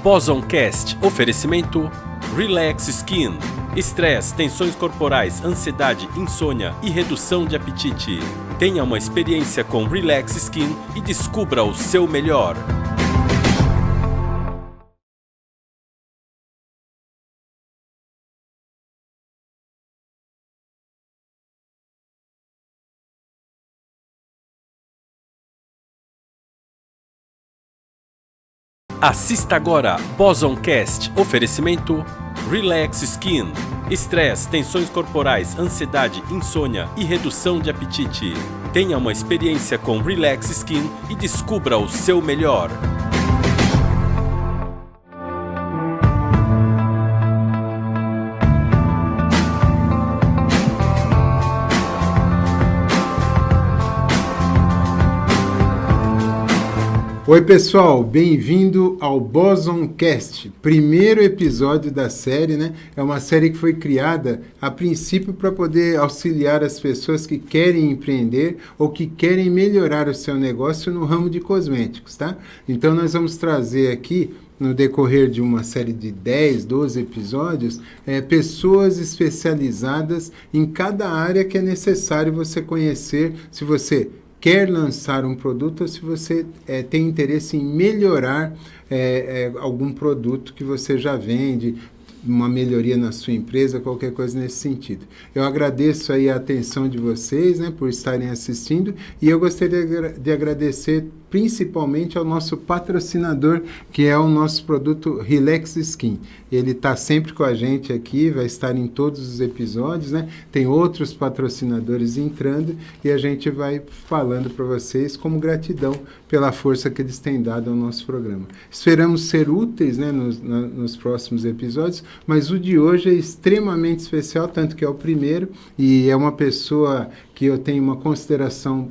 Bosoncast, oferecimento Relax Skin. Estresse, tensões corporais, ansiedade, insônia e redução de apetite. Tenha uma experiência com Relax Skin e descubra o seu melhor. Assista agora Bosoncast, oferecimento Relax Skin. Estresse, tensões corporais, ansiedade, insônia e redução de apetite. Tenha uma experiência com Relax Skin e descubra o seu melhor. Oi pessoal, bem-vindo ao Bosoncast, primeiro episódio da série, né? É uma série que foi criada a princípio para poder auxiliar as pessoas que querem empreender ou que querem melhorar o seu negócio no ramo de cosméticos, tá? Então nós vamos trazer aqui, no decorrer de uma série de 10, 12 episódios, pessoas especializadas em cada área que é necessário você conhecer, se você quer lançar um produto ou se você tem interesse em melhorar algum produto que você já vende, uma melhoria na sua empresa, qualquer coisa nesse sentido. Eu agradeço aí a atenção de vocês, né, por estarem assistindo, e eu gostaria de agradecer principalmente ao nosso patrocinador, que é o nosso produto Relax Skin. Ele está sempre com a gente aqui, vai estar em todos os episódios, né? Tem outros patrocinadores entrando e a gente vai falando para vocês como gratidão pela força que eles têm dado ao nosso programa. Esperamos ser úteis, né, nos próximos episódios, mas o de hoje é extremamente especial, tanto que é o primeiro, e é uma pessoa que eu tenho uma consideração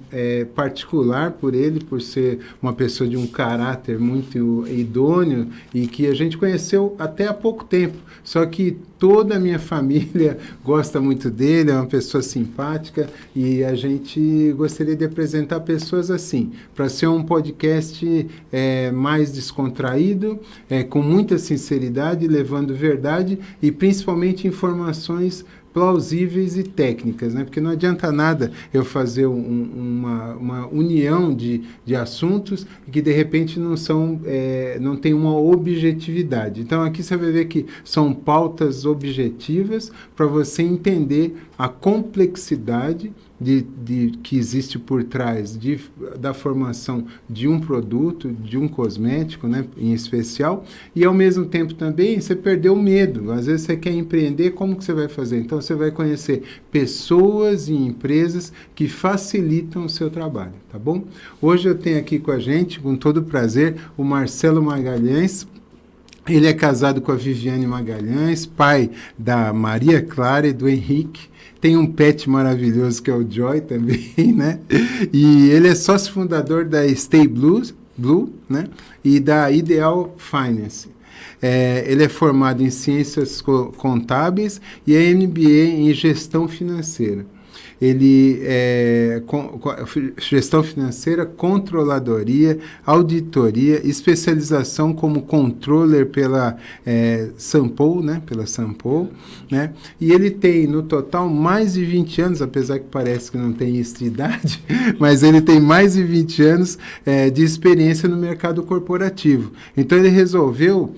particular por ele, por ser uma pessoa de um caráter muito idôneo e que a gente conheceu até há pouco tempo, só que toda a minha família gosta muito dele, é uma pessoa simpática e a gente gostaria de apresentar pessoas assim, para ser um podcast mais descontraído, com muita sinceridade, levando verdade e principalmente informações plausíveis e técnicas, né? Porque não adianta nada eu fazer uma união de assuntos que de repente não tem uma objetividade. Então aqui você vai ver que são pautas objetivas para você entender a complexidade que existe por trás da formação de um produto, de um cosmético, né, em especial, e ao mesmo tempo também você perdeu o medo. Às vezes você quer empreender, como que você vai fazer? Então você vai conhecer pessoas e empresas que facilitam o seu trabalho, tá bom? Hoje eu tenho aqui com a gente, com todo prazer, o Marcelo Magalhães. Ele é casado com a Viviane Magalhães, pai da Maria Clara e do Henrique. Tem um pet maravilhoso que é o Joy também, né? E ele é sócio fundador da Stay Blue, né? E da Ideal Finance. Ele é formado em Ciências Contábeis e é MBA em Gestão Financeira. Ele gestão financeira, controladoria, auditoria, especialização como controller pela Sampo, né? Pela Sampo, né? E ele tem, no total, mais de 20 anos, apesar que parece que não tem isso de idade, mas ele tem mais de 20 anos de experiência no mercado corporativo. Então, ele resolveu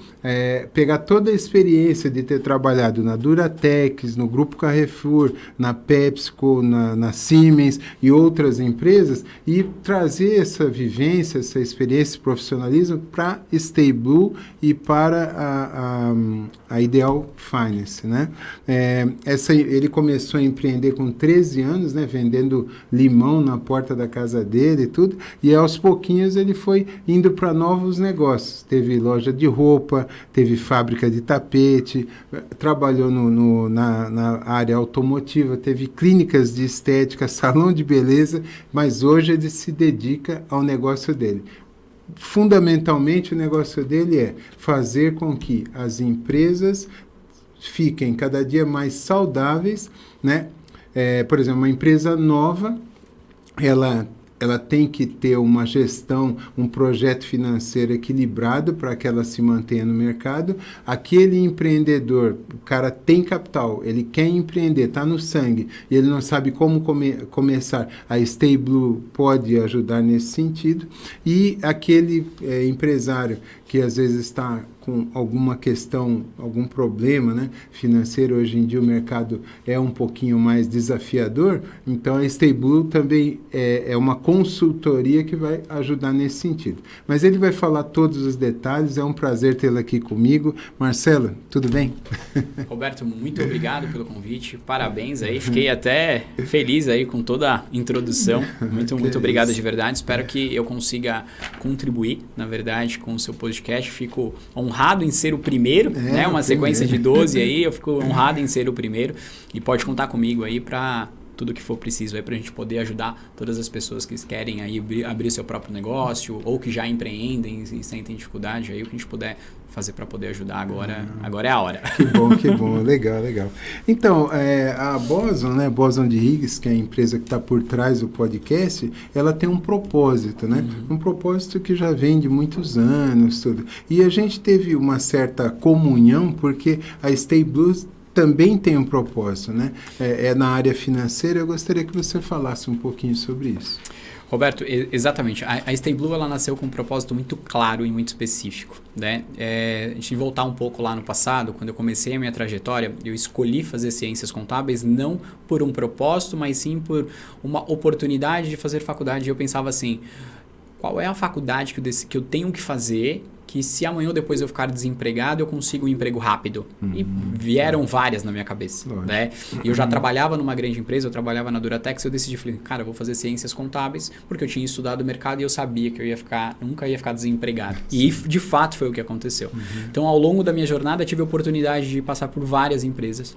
pegar toda a experiência de ter trabalhado na Duratex, no Grupo Carrefour, na PepsiCo, na Siemens e outras empresas e trazer essa vivência, essa experiência, esse profissionalismo para Stay Blue e para a Ideal Finance, né? Ele começou a empreender com 13 anos, né, vendendo limão na porta da casa dele e tudo, e aos pouquinhos ele foi indo para novos negócios. Teve loja de roupa, teve fábrica de tapete, trabalhou na área automotiva, teve clínicas de estética, salão de beleza, mas hoje ele se dedica ao negócio dele. Fundamentalmente, o negócio dele é fazer com que as empresas fiquem cada dia mais saudáveis, né? Por exemplo, uma empresa nova, ela ela tem que ter uma gestão, um projeto financeiro equilibrado para que ela se mantenha no mercado. Aquele empreendedor, o cara tem capital, ele quer empreender, está no sangue, e ele não sabe como começar. A Stay Blue pode ajudar nesse sentido. E aquele empresário que às vezes está com alguma questão, algum problema, né, financeiro, hoje em dia o mercado é um pouquinho mais desafiador, então a Stay Blue também é uma consultoria que vai ajudar nesse sentido. Mas ele vai falar todos os detalhes, é um prazer tê-lo aqui comigo. Marcelo, tudo bem? Roberto, muito obrigado pelo convite, parabéns aí, fiquei até feliz aí com toda a introdução, muito obrigado de verdade, espero que eu consiga contribuir, na verdade, com o seu podcast, fico honrado em ser o primeiro, né? Uma sequência de 12 aí, eu fico honrado em ser o primeiro e pode contar comigo aí para tudo que for preciso aí para a gente poder ajudar todas as pessoas que querem aí abrir seu próprio negócio ou que já empreendem e sentem dificuldade aí, o que a gente puder fazer para poder ajudar agora é a hora. Que bom, legal. Então, a Boson, né, Boson de Higgs, que é a empresa que está por trás do podcast, ela tem um propósito, né? Um propósito que já vem de muitos anos, tudo. E a gente teve uma certa comunhão, porque a Stay Blue também tem um propósito, né? É na área financeira. Eu gostaria que você falasse um pouquinho sobre isso. Roberto, exatamente. A Stay Blue, ela nasceu com um propósito muito claro e muito específico, né? A gente voltar um pouco lá no passado, quando eu comecei a minha trajetória, eu escolhi fazer ciências contábeis não por um propósito, mas sim por uma oportunidade de fazer faculdade. E eu pensava assim, qual é a faculdade que eu tenho que fazer que se amanhã ou depois eu ficar desempregado, eu consigo um emprego rápido. E vieram várias na minha cabeça. Né? E eu já trabalhava numa grande empresa, eu trabalhava na Duratex, eu decidi, falei, cara, eu vou fazer ciências contábeis, porque eu tinha estudado o mercado e eu sabia que eu nunca ia ficar desempregado. E de fato foi o que aconteceu. Então, ao longo da minha jornada, eu tive a oportunidade de passar por várias empresas.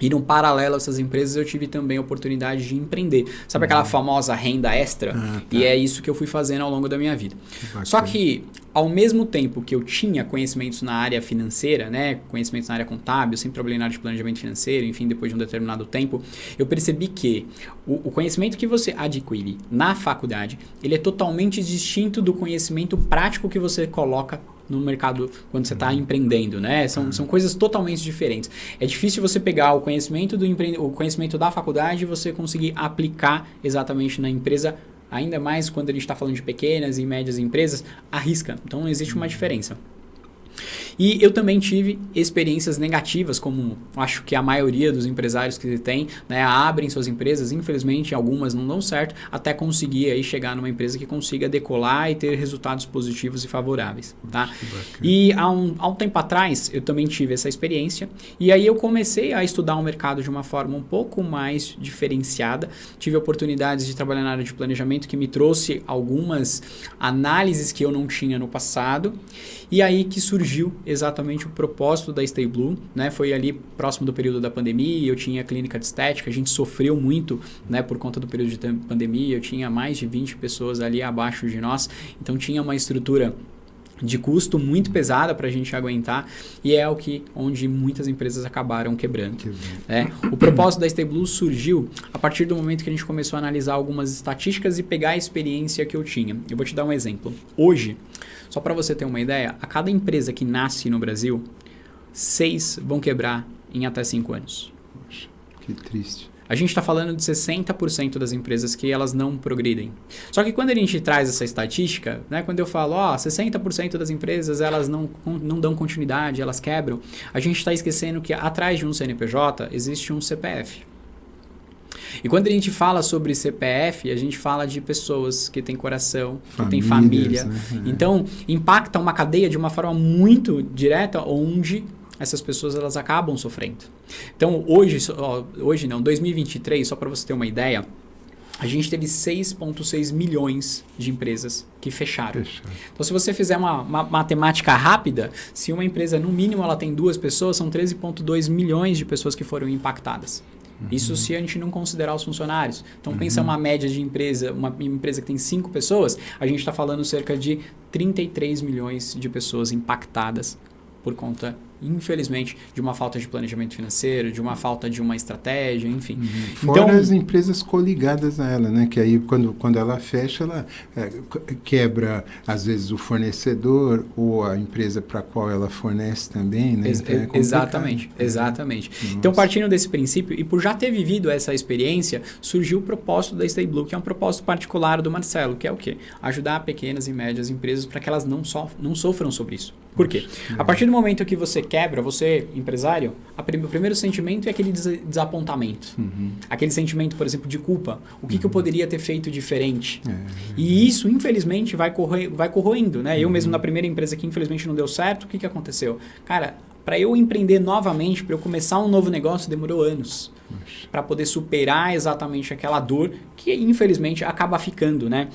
E no paralelo a essas empresas eu tive também a oportunidade de empreender. Sabe aquela famosa renda extra? Tá. E é isso que eu fui fazendo ao longo da minha vida. Só que, ao mesmo tempo que eu tinha conhecimentos na área financeira, né, conhecimentos na área contábil, eu sempre trabalhei na área de planejamento financeiro, enfim, depois de um determinado tempo, eu percebi que o conhecimento que você adquire na faculdade, ele é totalmente distinto do conhecimento prático que você coloca no mercado quando você está empreendendo, né? São coisas totalmente diferentes. É difícil você pegar o conhecimento o conhecimento da faculdade e você conseguir aplicar exatamente na empresa, ainda mais quando a gente está falando de pequenas e médias empresas, arrisca. Então, existe uma diferença. E eu também tive experiências negativas, como acho que a maioria dos empresários que tem, né, abrem suas empresas, infelizmente algumas não dão certo, até conseguir aí chegar numa empresa que consiga decolar e ter resultados positivos e favoráveis. Tá? E há um tempo atrás eu também tive essa experiência e aí eu comecei a estudar o mercado de uma forma um pouco mais diferenciada, tive oportunidades de trabalhar na área de planejamento que me trouxe algumas análises que eu não tinha no passado e aí que surgiu exatamente o propósito da Stay Blue, né? Foi ali próximo do período da pandemia, eu tinha clínica de estética, a gente sofreu muito, né, por conta do período de pandemia, eu tinha mais de 20 pessoas ali abaixo de nós, então tinha uma estrutura de custo muito pesada para a gente aguentar e é onde muitas empresas acabaram quebrando. Né? O propósito da Stay Blue surgiu a partir do momento que a gente começou a analisar algumas estatísticas e pegar a experiência que eu tinha. Eu vou te dar um exemplo. Hoje, só para você ter uma ideia, a cada empresa que nasce no Brasil, 6 vão quebrar em até 5 anos. Poxa, que triste. A gente está falando de 60% das empresas que elas não progridem. Só que quando a gente traz essa estatística, né, quando eu falo, 60% das empresas elas não dão continuidade, elas quebram, a gente está esquecendo que atrás de um CNPJ existe um CPF. E quando a gente fala sobre CPF, a gente fala de pessoas que têm coração, que têm família. Né? Então, impacta uma cadeia de uma forma muito direta, onde essas pessoas elas acabam sofrendo. Então, hoje não, 2023, só para você ter uma ideia, a gente teve 6,6 milhões de empresas que fecharam. Então, se você fizer uma matemática rápida, se uma empresa, no mínimo, ela tem 2 pessoas, são 13,2 milhões de pessoas que foram impactadas. Isso se a gente não considerar os funcionários. Então, pensa uma média de empresa, uma empresa que tem 5 pessoas, a gente está falando cerca de 33 milhões de pessoas impactadas por conta infelizmente, de uma falta de planejamento financeiro, de uma falta de uma estratégia, enfim. Fora Então, as empresas coligadas a ela, né? Que aí quando ela fecha, ela quebra, às vezes, o fornecedor ou a empresa para a qual ela fornece também, né? Então exatamente. Nossa. Então, partindo desse princípio, e por já ter vivido essa experiência, surgiu o propósito da Stay Blue, que é um propósito particular do Marcelo, que é o quê? Ajudar pequenas e médias empresas para que elas não sofram sobre isso. Por quê? A partir do momento que você quebra, você, empresário, o primeiro sentimento é aquele desapontamento. Aquele sentimento, por exemplo, de culpa. O que eu poderia ter feito diferente? E isso, infelizmente, vai corroendo, né? Eu mesmo, na primeira empresa que infelizmente não deu certo, o que aconteceu? Cara, para eu empreender novamente, para eu começar um novo negócio, demorou anos. Para poder superar exatamente aquela dor que, infelizmente, acaba ficando, né?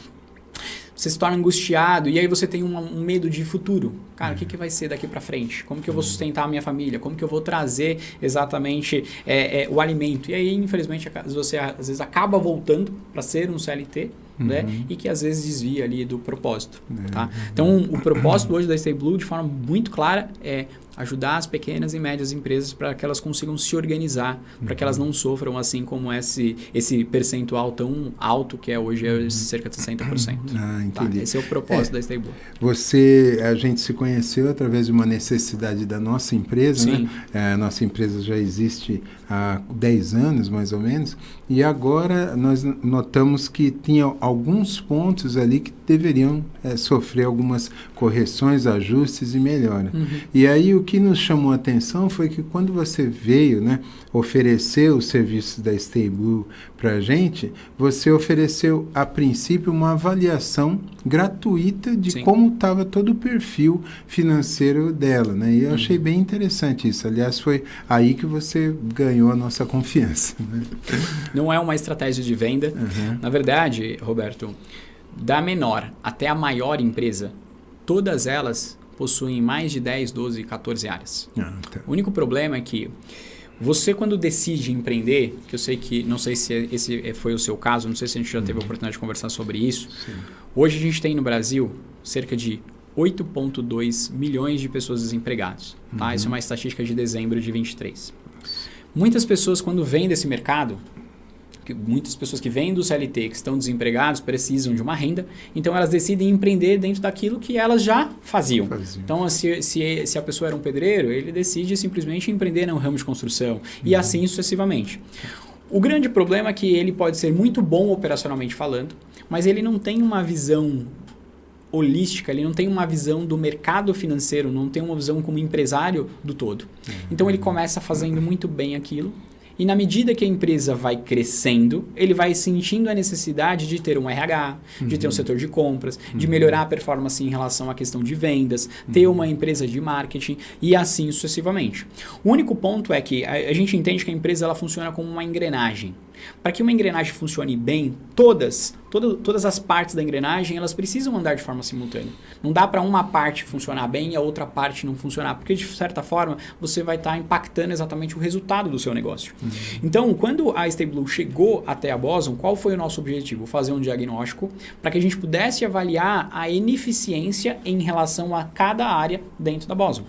Você se torna angustiado e aí você tem um medo de futuro. Cara, o que vai ser daqui para frente? Como que eu vou sustentar a minha família? Como que eu vou trazer exatamente o alimento? E aí, infelizmente, você às vezes acaba voltando para ser um CLT, né? E que às vezes desvia ali do propósito. Tá? Então, o propósito hoje da Stay Blue, de forma muito clara, é ajudar as pequenas e médias empresas para que elas consigam se organizar, para que elas não sofram assim como esse percentual tão alto que é hoje, cerca de 60%. Entendi. Tá? Esse é o propósito da Stay Blue. A gente se conheceu através de uma necessidade da nossa empresa, Sim. né? A nossa empresa já existe há 10 anos, mais ou menos, e agora nós notamos que tinha alguns pontos ali que deveriam sofrer algumas correções, ajustes e melhora. E aí o que nos chamou a atenção foi que quando você veio, né, oferecer os serviços da Stay Blue para a gente, você ofereceu a princípio uma avaliação gratuita de como estava todo o perfil financeiro dela, né? E eu achei bem interessante isso. Aliás, foi aí que você ganhou a nossa confiança, né? Não é uma estratégia de venda. Na verdade, Roberto, da menor até a maior empresa, todas elas possuem mais de 10, 12, 14 áreas. Tá. O único problema é que você, quando decide empreender, que eu sei que, não sei se esse foi o seu caso, não sei se a gente já teve a oportunidade de conversar sobre isso. Sim. Hoje a gente tem no Brasil cerca de 8,2 milhões de pessoas desempregadas. Tá? Isso é uma estatística de dezembro de 23. Muitas pessoas, quando vêm desse mercado, muitas pessoas que vêm do CLT, que estão desempregados, precisam de uma renda, então elas decidem empreender dentro daquilo que elas já faziam. Então, se a pessoa era um pedreiro, ele decide simplesmente empreender no ramo de construção e assim sucessivamente. O grande problema é que ele pode ser muito bom operacionalmente falando, mas ele não tem uma visão holística, ele não tem uma visão do mercado financeiro, não tem uma visão como empresário do todo. Então ele começa fazendo muito bem aquilo e na medida que a empresa vai crescendo, ele vai sentindo a necessidade de ter um RH, de ter um setor de compras, de melhorar a performance em relação à questão de vendas, ter uma empresa de marketing e assim sucessivamente. O único ponto é que a gente entende que a empresa ela funciona como uma engrenagem. Para que uma engrenagem funcione bem, todas as partes da engrenagem elas precisam andar de forma simultânea. Não dá para uma parte funcionar bem e a outra parte não funcionar, porque de certa forma você vai estar impactando exatamente o resultado do seu negócio. Então, quando a Stay Blue chegou até a Boson, qual foi o nosso objetivo? Fazer um diagnóstico para que a gente pudesse avaliar a ineficiência em relação a cada área dentro da Boson.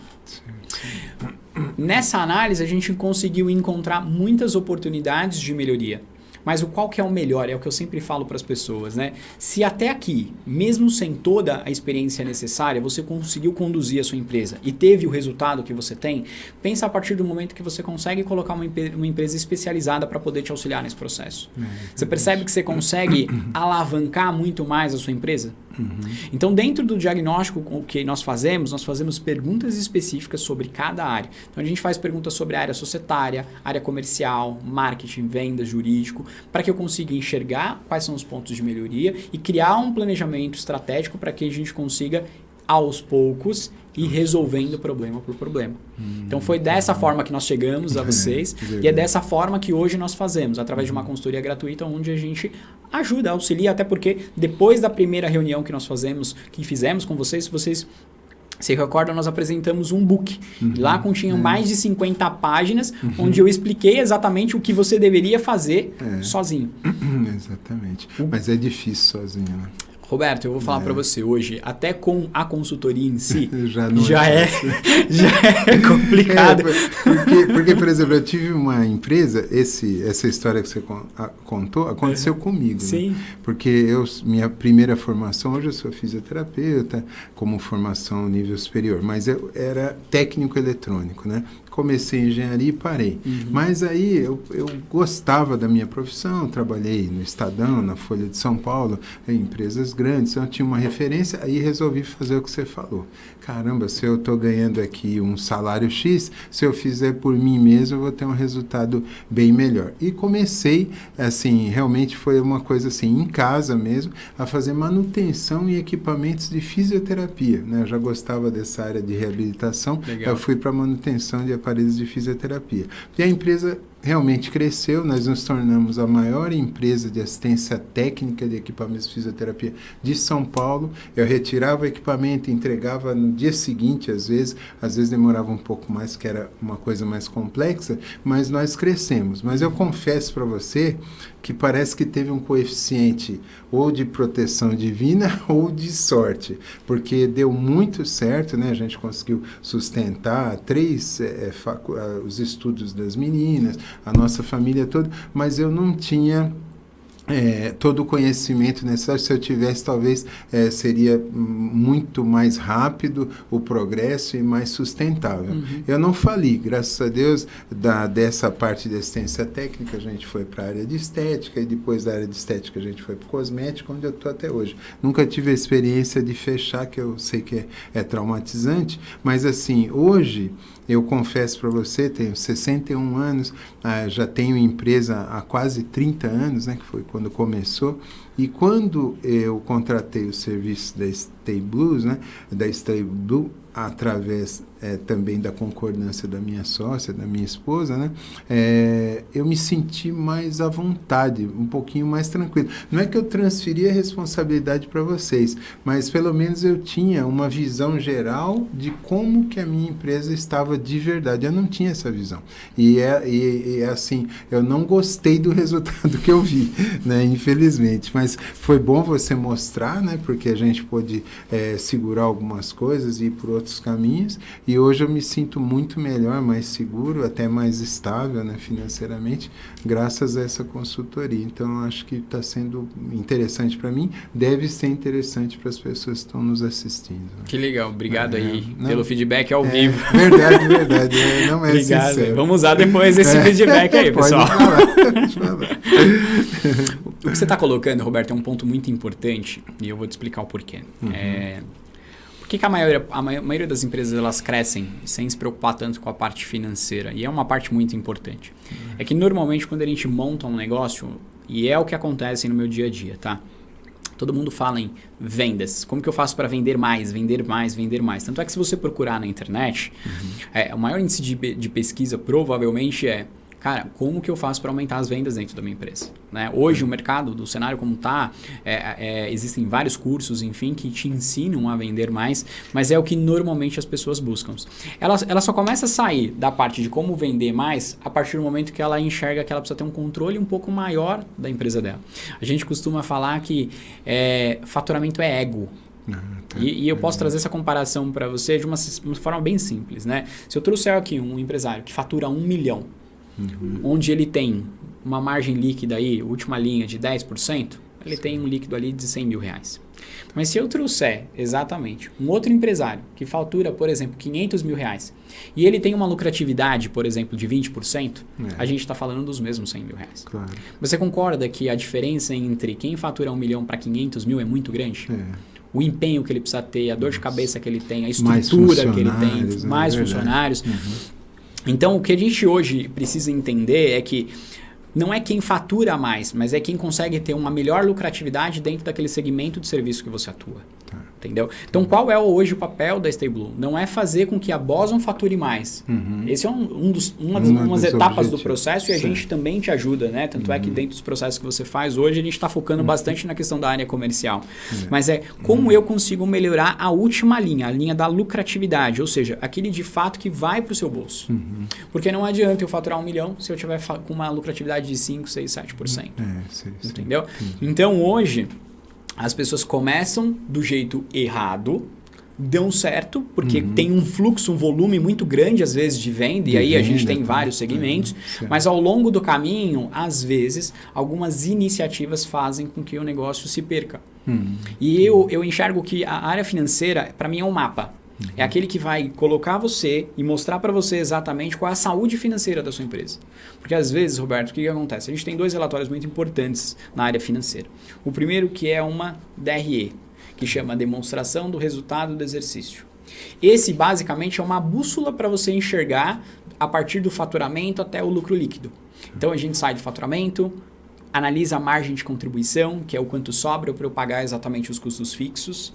Nessa análise, a gente conseguiu encontrar muitas oportunidades de melhoria. Mas qual que é o melhor? É o que eu sempre falo para as pessoas, né? Se até aqui, mesmo sem toda a experiência necessária, você conseguiu conduzir a sua empresa e teve o resultado que você tem, pensa a partir do momento que você consegue colocar uma empresa especializada para poder te auxiliar nesse processo. Você percebe que você consegue alavancar muito mais a sua empresa? Então, dentro do diagnóstico o que nós fazemos perguntas específicas sobre cada área. Então, a gente faz perguntas sobre a área societária, área comercial, marketing, vendas, jurídico, para que eu consiga enxergar quais são os pontos de melhoria e criar um planejamento estratégico para que a gente consiga, aos poucos, ir resolvendo problema por problema. Então, foi dessa forma que nós chegamos a vocês e é dessa forma que hoje nós fazemos, através de uma consultoria gratuita, onde a gente ajuda, auxilia, até porque depois da primeira reunião que nós fizemos com vocês, vocês se recordam, nós apresentamos um book. Lá continham mais de 50 páginas, onde eu expliquei exatamente o que você deveria fazer sozinho. Exatamente. Mas é difícil sozinho, né? Roberto, eu vou falar para você hoje, até com a consultoria em si, já é complicado. Porque, por exemplo, eu tive uma empresa, essa história que você contou, aconteceu comigo. Sim. Né? Porque minha primeira formação, hoje eu sou fisioterapeuta, como formação nível superior, mas eu era técnico eletrônico, né? Comecei engenharia e parei. Mas aí eu gostava da minha profissão, trabalhei no Estadão, na Folha de São Paulo, em empresas grandes, então eu tinha uma referência, aí resolvi fazer o que você falou. Caramba, se eu estou ganhando aqui um salário X, se eu fizer por mim mesmo, eu vou ter um resultado bem melhor. E comecei, assim, realmente foi uma coisa assim, em casa mesmo, a fazer manutenção em equipamentos de fisioterapia, né? Eu já gostava dessa área de reabilitação, eu fui para manutenção de aparelhos de fisioterapia. E a empresa realmente cresceu, nós nos tornamos a maior empresa de assistência técnica de equipamentos de fisioterapia de São Paulo. Eu retirava o equipamento, entregava no dia seguinte, às vezes demorava um pouco mais, que era uma coisa mais complexa, mas nós crescemos. Mas eu confesso para você que parece que teve um coeficiente ou de proteção divina ou de sorte, porque deu muito certo, né? A gente conseguiu sustentar os estudos das meninas, a nossa família toda, mas eu não tinha todo o conhecimento necessário. Se eu tivesse, talvez seria muito mais rápido o progresso e mais sustentável. Eu não fali, graças a Deus, dessa parte de assistência técnica, a gente foi para a área de estética, e depois da área de estética a gente foi para o cosmético, onde eu estou até hoje. Nunca tive a experiência de fechar, que eu sei que é traumatizante, mas assim, hoje, eu confesso para você, tenho 61 anos, já tenho empresa há quase 30 anos, né, que foi quando começou, e quando eu contratei o serviço da Stay Blues, né, da Stay Blue, através também da concordância da minha sócia, da minha esposa, né, eu me senti mais à vontade, um pouquinho mais tranquilo. Não é que eu transferi a responsabilidade para vocês, mas pelo menos eu tinha uma visão geral de como que a minha empresa estava de verdade. Eu não tinha essa visão. E assim, eu não gostei do resultado que eu vi, né, infelizmente. Mas foi bom você mostrar, né, porque a gente pôde segurar algumas coisas e ir por outros caminhos, e hoje eu me sinto muito melhor, mais seguro, até mais estável, né, financeiramente, graças a essa consultoria. Então, eu acho que está sendo interessante para mim, deve ser interessante para as pessoas que estão nos assistindo. Né? Que legal, obrigado aí pelo feedback ao vivo. Verdade, não é obrigado. sincero. Vamos usar depois esse feedback aí, pessoal. Pode falar. O que você está colocando, Roberto, é um ponto muito importante, e eu vou te explicar o porquê. Por que a maioria das empresas elas crescem sem se preocupar tanto com a parte financeira? E é uma parte muito importante. É que normalmente quando a gente monta um negócio, e é o que acontece no meu dia a dia, tá? Todo mundo fala em vendas. Como que eu faço para vender mais, vender mais, vender mais? Tanto é que se você procurar na internet, o maior índice de pesquisa provavelmente cara, como que eu faço para aumentar as vendas dentro da minha empresa? Né? Hoje, o mercado, do cenário como está, existem vários cursos, enfim, que te ensinam a vender mais, mas é o que normalmente as pessoas buscam. Ela só começa a sair da parte de como vender mais a partir do momento que ela enxerga que ela precisa ter um controle um pouco maior da empresa dela. A gente costuma falar que faturamento é ego. E eu posso trazer essa comparação para você de uma forma bem simples. Né? Se eu trouxer aqui um empresário que fatura 1 milhão, onde ele tem uma margem líquida aí, última linha de 10%, ele tem um líquido ali de 100 mil reais. Mas se eu trouxer exatamente um outro empresário que fatura, por exemplo, 500 mil reais e ele tem uma lucratividade, por exemplo, de 20%, a gente está falando dos mesmos 100 mil reais. Claro. Você concorda que a diferença entre quem fatura 1 milhão para 500 mil é muito grande? O empenho que ele precisa ter, a dor de cabeça que ele tem, a estrutura que ele tem, mais funcionários. Então, o que a gente hoje precisa entender é que não é quem fatura mais, mas é quem consegue ter uma melhor lucratividade dentro daquele segmento de serviço que você atua. Entendeu? Então, qual é hoje o papel da Stay Blue? Não é fazer com que a Boson fature mais. Esse é umas etapas do processo e a gente também te ajuda, né? Tanto é que dentro dos processos que você faz hoje, a gente está focando bastante na questão da área comercial. Mas como eu consigo melhorar a última linha, a linha da lucratividade, ou seja, aquele de fato que vai para o seu bolso. Porque não adianta eu faturar 1 milhão se eu tiver com uma lucratividade de 5, 6, 7%. Entendeu? Então, hoje, as pessoas começam do jeito errado, dão certo, porque tem um fluxo, um volume muito grande, às vezes, de venda, e aí a gente tem vários segmentos, mas ao longo do caminho, às vezes, algumas iniciativas fazem com que o negócio se perca. E eu enxergo que a área financeira, para mim, é um mapa. É aquele que vai colocar você e mostrar para você exatamente qual é a saúde financeira da sua empresa. Porque às vezes, Roberto, o que acontece? A gente tem 2 relatórios muito importantes na área financeira. O primeiro que é uma DRE, que chama Demonstração do Resultado do Exercício. Esse basicamente é uma bússola para você enxergar a partir do faturamento até o lucro líquido. Então a gente sai do faturamento, analisa a margem de contribuição, que é o quanto sobra para eu pagar exatamente os custos fixos.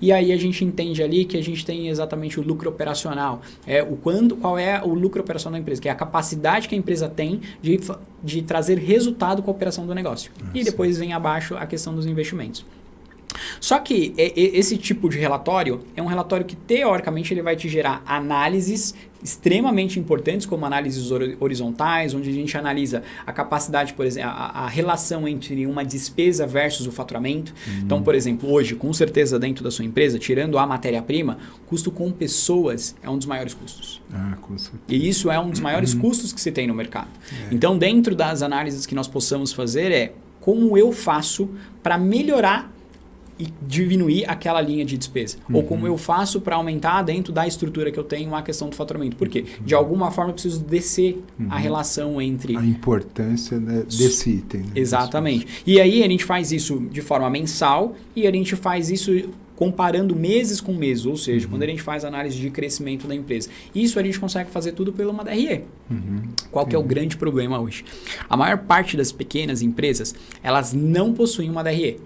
E aí a gente entende ali que a gente tem exatamente o lucro operacional. Qual é o lucro operacional da empresa, que é a capacidade que a empresa tem de trazer resultado com a operação do negócio. E depois vem abaixo a questão dos investimentos. Só que esse tipo de relatório é um relatório que, teoricamente, ele vai te gerar análises extremamente importantes, como análises horizontais, onde a gente analisa a capacidade, por exemplo, a relação entre uma despesa versus o faturamento. Então, por exemplo, hoje, com certeza, dentro da sua empresa, tirando a matéria-prima, custo com pessoas é um dos maiores custos. Com certeza. E isso é um dos maiores custos que se tem no mercado. Então, dentro das análises que nós possamos fazer, como eu faço para melhorar e diminuir aquela linha de despesa. Ou como eu faço para aumentar dentro da estrutura que eu tenho a questão do faturamento. Por quê? De alguma forma eu preciso descer a relação entre... A importância desse item. Né? Exatamente. E aí a gente faz isso de forma mensal e a gente faz isso comparando meses com meses, ou seja, quando a gente faz análise de crescimento da empresa. Isso a gente consegue fazer tudo pela uma DRE. Qual que é o grande problema hoje? A maior parte das pequenas empresas, elas não possuem uma DRE.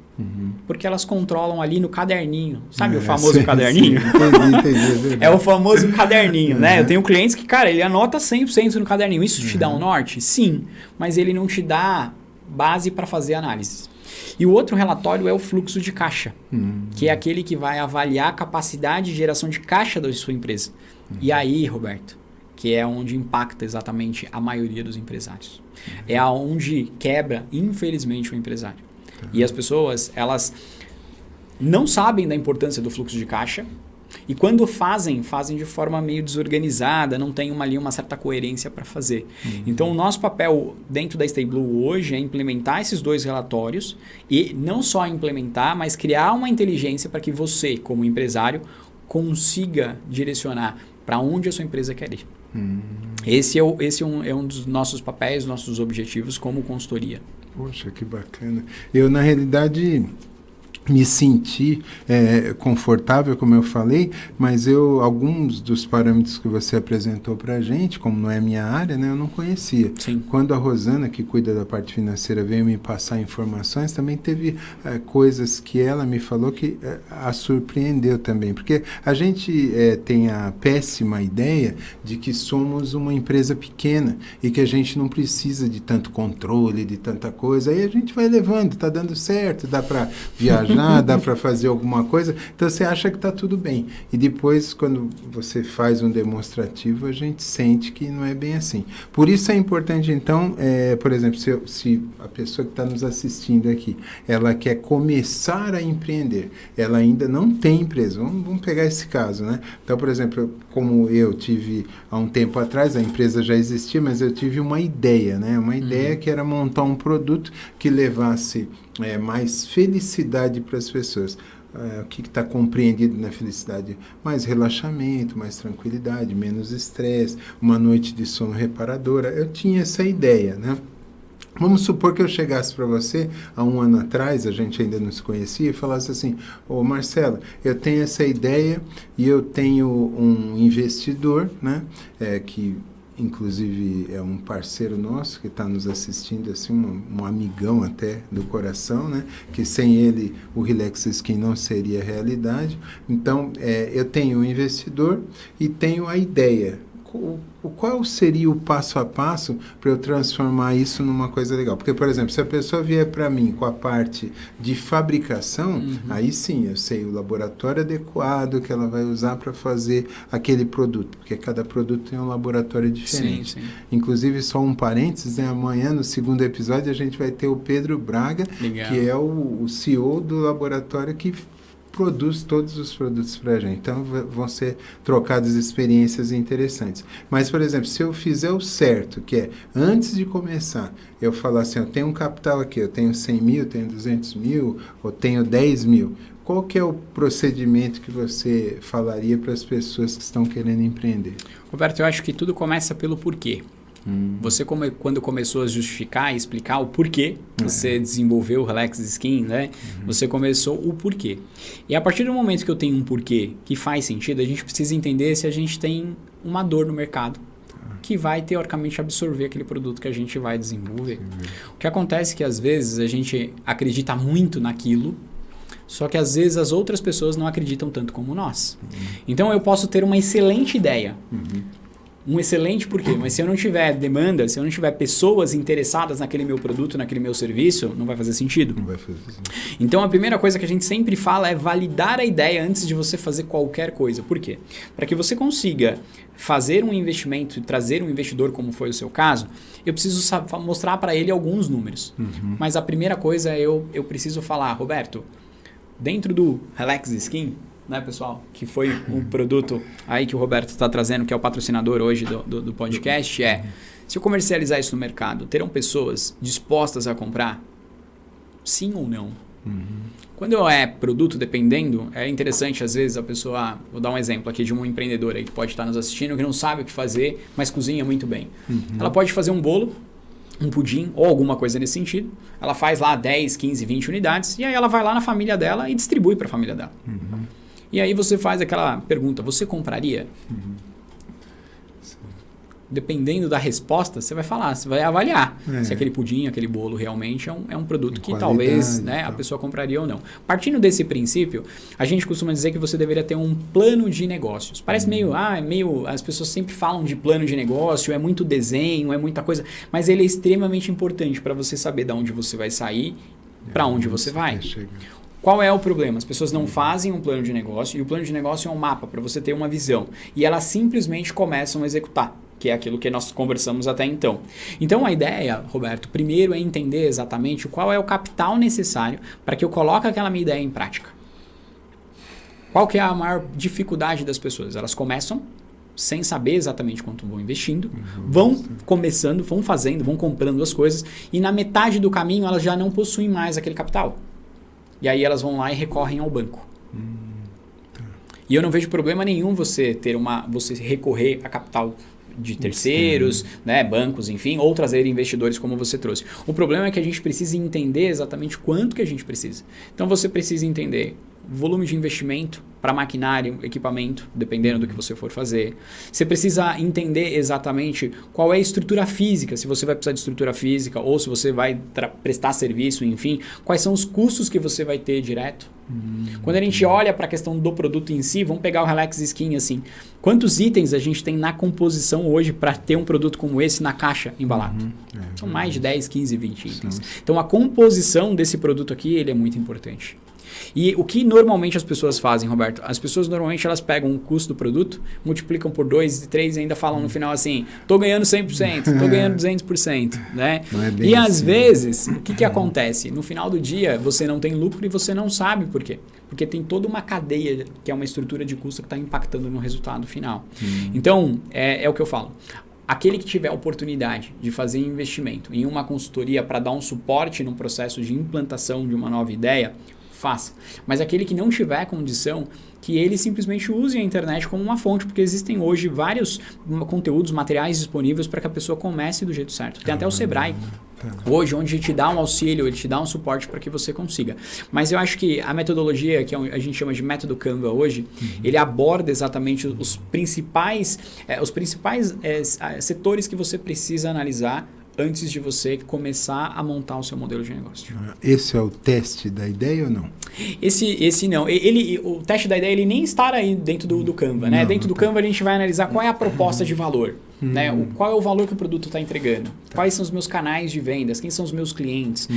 Porque elas controlam ali no caderninho. Sabe o famoso caderninho? Entendi. É o famoso caderninho, né? Eu tenho clientes que, cara, ele anota 100% no caderninho. Isso te dá um norte? Sim. Mas ele não te dá base para fazer análise. E o outro relatório é o fluxo de caixa, que é aquele que vai avaliar a capacidade de geração de caixa da sua empresa. E aí, Roberto, que é onde impacta exatamente a maioria dos empresários. É aonde quebra, infelizmente, o empresário. E as pessoas, elas não sabem da importância do fluxo de caixa e quando fazem de forma meio desorganizada, não tem uma certa coerência para fazer. Então, o nosso papel dentro da Stay Blue hoje é implementar esses 2 relatórios e não só implementar, mas criar uma inteligência para que você, como empresário, consiga direcionar para onde a sua empresa quer ir. Esse é um dos nossos papéis, nossos objetivos como consultoria. Poxa, que bacana. Eu, na realidade, me senti confortável, como eu falei, mas alguns dos parâmetros que você apresentou para a gente, como não é minha área, né, eu não conhecia. Sim. Quando a Rosana, que cuida da parte financeira, veio me passar informações, também teve coisas que ela me falou que a surpreendeu também, porque a gente tem a péssima ideia de que somos uma empresa pequena e que a gente não precisa de tanto controle, de tanta coisa, aí a gente vai levando, está dando certo, dá para viajar, dá para fazer alguma coisa, então você acha que está tudo bem. E depois, quando você faz um demonstrativo, a gente sente que não é bem assim. Por isso é importante, então, por exemplo, se a pessoa que está nos assistindo aqui, ela quer começar a empreender, ela ainda não tem empresa, vamos pegar esse caso, né? Então, por exemplo, como eu tive há um tempo atrás, a empresa já existia, mas eu tive uma ideia, né? Uma ideia que era montar um produto que levasse mais felicidade para as pessoas. O que está compreendido na felicidade? Mais relaxamento, mais tranquilidade, menos estresse, uma noite de sono reparadora. Eu tinha essa ideia, né? Vamos supor que eu chegasse para você há um ano atrás, a gente ainda não se conhecia, e falasse assim: ô Marcelo, eu tenho essa ideia e eu tenho um investidor, né, que inclusive é um parceiro nosso que está nos assistindo, assim, um amigão até do coração, né? Que sem ele o Relax Skin não seria realidade. Então, eu tenho um investidor e tenho a ideia. qual seria o passo a passo para eu transformar isso numa coisa legal? Porque, por exemplo, se a pessoa vier para mim com a parte de fabricação, aí sim, eu sei o laboratório adequado que ela vai usar para fazer aquele produto, porque cada produto tem um laboratório diferente. Sim. Inclusive, só um parênteses, né? Amanhã, no segundo episódio, a gente vai ter o Pedro Braga, Legal. que é o CEO do laboratório que produz todos os produtos para a gente. Então, vão ser trocadas experiências interessantes. Mas, por exemplo, se eu fizer o certo, que é, antes de começar, eu falar assim, eu tenho um capital aqui, eu tenho 100 mil, tenho 200 mil, ou tenho 10 mil. Qual que é o procedimento que você falaria para as pessoas que estão querendo empreender? Roberto, eu acho que tudo começa pelo porquê. Você, quando começou a justificar e explicar o porquê você desenvolveu o Relax Skin, né? Você começou o porquê. E a partir do momento que eu tenho um porquê que faz sentido, a gente precisa entender se a gente tem uma dor no mercado que vai, teoricamente, absorver aquele produto que a gente vai desenvolver. O que acontece é que, às vezes, a gente acredita muito naquilo, só que, às vezes, as outras pessoas não acreditam tanto como nós. Então, eu posso ter uma excelente ideia. Um excelente porquê, mas se eu não tiver demanda, se eu não tiver pessoas interessadas naquele meu produto, naquele meu serviço, não vai fazer sentido. Não vai fazer sentido. Então, a primeira coisa que a gente sempre fala é validar a ideia antes de você fazer qualquer coisa. Por quê? Para que você consiga fazer um investimento e trazer um investidor, como foi o seu caso, eu preciso mostrar para ele alguns números. Mas a primeira coisa eu preciso falar, Roberto, dentro do Relax Skin, né, pessoal, que foi um produto aí que o Roberto está trazendo, que é o patrocinador hoje do podcast, se eu comercializar isso no mercado, terão pessoas dispostas a comprar? Sim ou não? Quando é produto, dependendo, é interessante, às vezes, a pessoa... Vou dar um exemplo aqui de um empreendedor aí que pode estar nos assistindo, que não sabe o que fazer, mas cozinha muito bem. Ela pode fazer um bolo, um pudim ou alguma coisa nesse sentido. Ela faz lá 10, 15, 20 unidades e aí ela vai lá na família dela e distribui para a família dela. E aí você faz aquela pergunta, você compraria? Dependendo da resposta, você vai falar, você vai avaliar se aquele pudim, aquele bolo realmente é um produto que talvez, né, a pessoa compraria ou não. Partindo desse princípio, a gente costuma dizer que você deveria ter um plano de negócios. Parece meio, as pessoas sempre falam de plano de negócio, é muito desenho, é muita coisa, mas ele é extremamente importante para você saber de onde você vai sair, para onde você vai. Qual é o problema? As pessoas não fazem um plano de negócio e o plano de negócio é um mapa para você ter uma visão. E elas simplesmente começam a executar, que é aquilo que nós conversamos até então. Então a ideia, Roberto, primeiro é entender exatamente qual é o capital necessário para que eu coloque aquela minha ideia em prática. Qual que é a maior dificuldade das pessoas? Elas começam sem saber exatamente quanto vão investindo, vão começando, vão fazendo, vão comprando as coisas e na metade do caminho elas já não possuem mais aquele capital. E aí elas vão lá e recorrem ao banco. E eu não vejo problema nenhum você recorrer a capital de terceiros, né, bancos, enfim, ou trazer investidores como você trouxe. O problema é que a gente precisa entender exatamente quanto que a gente precisa. Então você precisa entender volume de investimento para maquinário, equipamento, dependendo do que você for fazer. Você precisa entender exatamente qual é a estrutura física, se você vai precisar de estrutura física ou se você vai prestar serviço, enfim, quais são os custos que você vai ter direto. Quando a gente olha para a questão do produto em si, vamos pegar o Relax Skin assim, quantos itens a gente tem na composição hoje para ter um produto como esse na caixa embalado? São mais de 10, 15, 20 itens. Então a composição desse produto aqui ele é muito importante. E o que normalmente as pessoas fazem, Roberto? As pessoas normalmente elas pegam o custo do produto, multiplicam por 2 e 3 e ainda falam no final assim, tô ganhando 100%, tô ganhando 200%, né? E às vezes, o que acontece? No final do dia, você não tem lucro e você não sabe por quê. Porque tem toda uma cadeia, que é uma estrutura de custo que está impactando no resultado final. Então, é o que eu falo. Aquele que tiver a oportunidade de fazer investimento em uma consultoria para dar um suporte no processo de implantação de uma nova ideia, faça. Mas aquele que não tiver condição, que ele simplesmente use a internet como uma fonte, porque existem hoje vários conteúdos, materiais disponíveis para que a pessoa comece do jeito certo. Tem até o Sebrae hoje, onde ele te dá um auxílio, ele te dá um suporte para que você consiga. Mas eu acho que a metodologia, que a gente chama de método Canva hoje, ele aborda exatamente os principais setores que você precisa analisar antes de você começar a montar o seu modelo de negócio. Esse é o teste da ideia ou não? Esse não. O teste da ideia ele nem está aí dentro do Canva. Né? Dentro do Canva a gente vai analisar qual é a proposta de valor. Né? Qual é o valor que o produto está entregando? Quais são os meus canais de vendas? Quem são os meus clientes?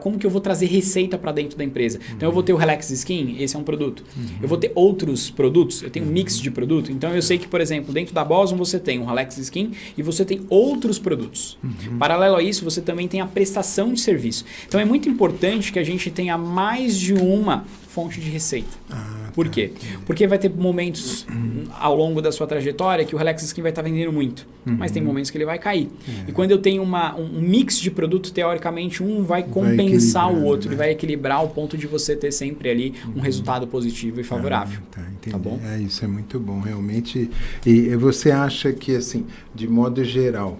Como que eu vou trazer receita para dentro da empresa? Então eu vou ter o Relax Skin, esse é um produto. Eu vou ter outros produtos, eu tenho um mix de produto. Então eu sei que, por exemplo, dentro da Boson você tem o Relax Skin e você tem outros produtos. Paralelo a isso, você também tem a prestação de serviço. Então é muito importante que a gente tenha mais de uma fonte de receita. Por quê? Porque vai ter momentos ao longo da sua trajetória que o Relax Skin vai estar vendendo muito, mas tem momentos que ele vai cair. E quando eu tenho um mix de produto, teoricamente um vai compensar o outro, ele vai equilibrar o ponto de você ter sempre ali um resultado positivo e favorável. Tá bom? Isso é muito bom, realmente. E você acha que, assim, de modo geral,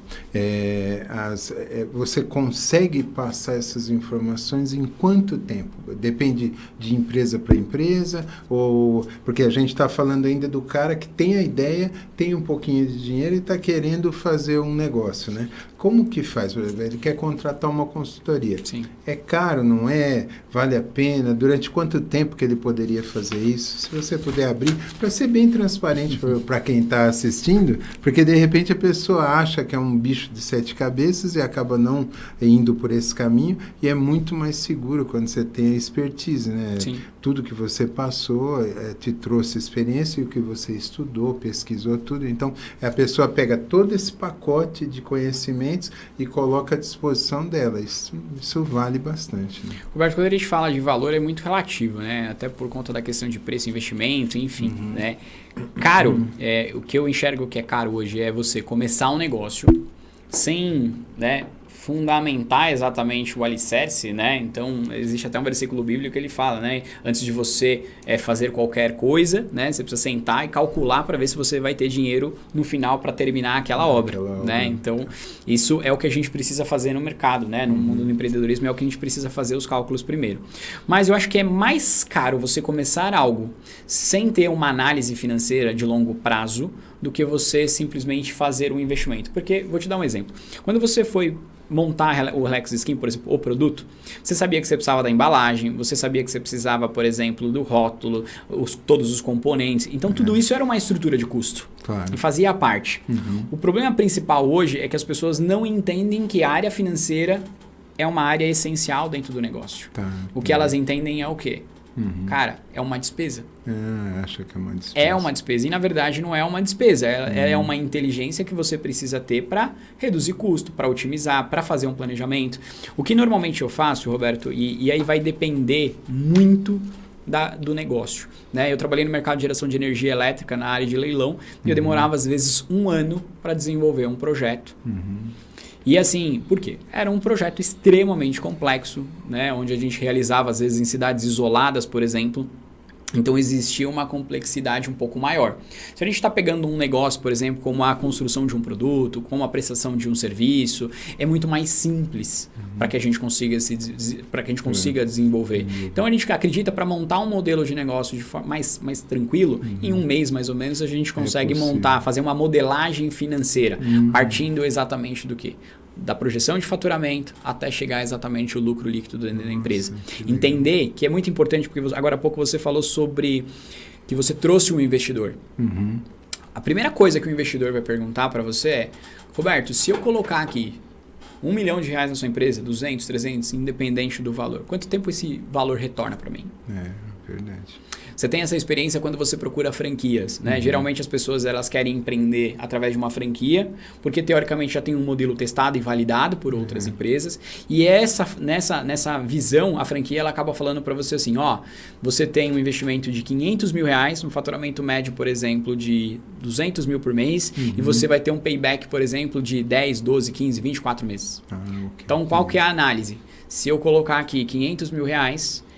você consegue passar essas informações em quanto tempo? Depende de empresa para empresa, ou porque a gente está falando ainda do cara que tem a ideia, tem um pouquinho de dinheiro e está querendo fazer um negócio, né? Como que faz? Ele quer contratar uma consultoria. Sim. É caro, não é? Vale a pena? Durante quanto tempo que ele poderia fazer isso? Se você puder abrir, para ser bem transparente para quem está assistindo, porque de repente a pessoa acha que é um bicho de 7 cabeças e acaba não indo por esse caminho, e é muito mais seguro quando você tem a expertise, né? Sim. Tudo que você passou te trouxe experiência, e o que você estudou, pesquisou, tudo. Então, a pessoa pega todo esse pacote de conhecimentos e coloca à disposição dela. Isso vale bastante. Né? Roberto, quando a gente fala de valor é muito relativo, né? Até por conta da questão de preço, investimento, enfim. Né? Caro, o que eu enxergo que é caro hoje é você começar um negócio sem, né, fundamentar exatamente o alicerce, né? Então, existe até um versículo bíblico que ele fala, né? Antes de você fazer qualquer coisa, né? Você precisa sentar e calcular para ver se você vai ter dinheiro no final para terminar aquela obra, né? Então, isso é o que a gente precisa fazer no mercado, né? No mundo do empreendedorismo é o que a gente precisa fazer os cálculos primeiro. Mas eu acho que é mais caro você começar algo sem ter uma análise financeira de longo prazo do que você simplesmente fazer um investimento. Porque, vou te dar um exemplo. Quando você foi montar o Relax Skin, por exemplo, o produto, você sabia que você precisava da embalagem, você sabia que você precisava, por exemplo, do rótulo, todos os componentes. Então, tudo isso era uma estrutura de custo. Claro. E fazia parte. O problema principal hoje é que as pessoas não entendem que a área financeira é uma área essencial dentro do negócio. O que elas entendem é o quê? Cara, é uma despesa. Acho que é uma despesa. É uma despesa e, na verdade, não é uma despesa. É uma inteligência que você precisa ter para reduzir custo, para otimizar, para fazer um planejamento. O que normalmente eu faço, Roberto, e aí vai depender muito do negócio. Né? Eu trabalhei no mercado de geração de energia elétrica na área de leilão e eu demorava, às vezes, 1 ano para desenvolver um projeto. E assim, por quê? Era um projeto extremamente complexo, né? Onde a gente realizava, às vezes, em cidades isoladas, por exemplo. Então, existia uma complexidade um pouco maior. Se a gente está pegando um negócio, por exemplo, como a construção de um produto, como a prestação de um serviço, é muito mais simples para que a gente consiga desenvolver. Então, a gente acredita para montar um modelo de negócio de forma mais tranquilo, em 1 mês mais ou menos, a gente consegue fazer uma modelagem financeira, partindo exatamente do quê? Da projeção de faturamento até chegar exatamente o lucro líquido dentro da empresa. Entender que é muito importante, porque agora há pouco você falou sobre que você trouxe um investidor. A primeira coisa que o investidor vai perguntar para você é: Roberto, se eu colocar aqui R$1 milhão na sua empresa, 200, 300, independente do valor, quanto tempo esse valor retorna para mim? Verdade. Você tem essa experiência quando você procura franquias, né? Geralmente as pessoas elas querem empreender através de uma franquia, porque teoricamente já tem um modelo testado e validado por outras empresas. E nessa visão, a franquia ela acaba falando para você assim, você tem um investimento de R$500 mil, um faturamento médio, por exemplo, de 200 mil por mês, e você vai ter um payback, por exemplo, de 10, 12, 15, 24 meses. Então, qual que é a análise? Se eu colocar aqui R$500 mil,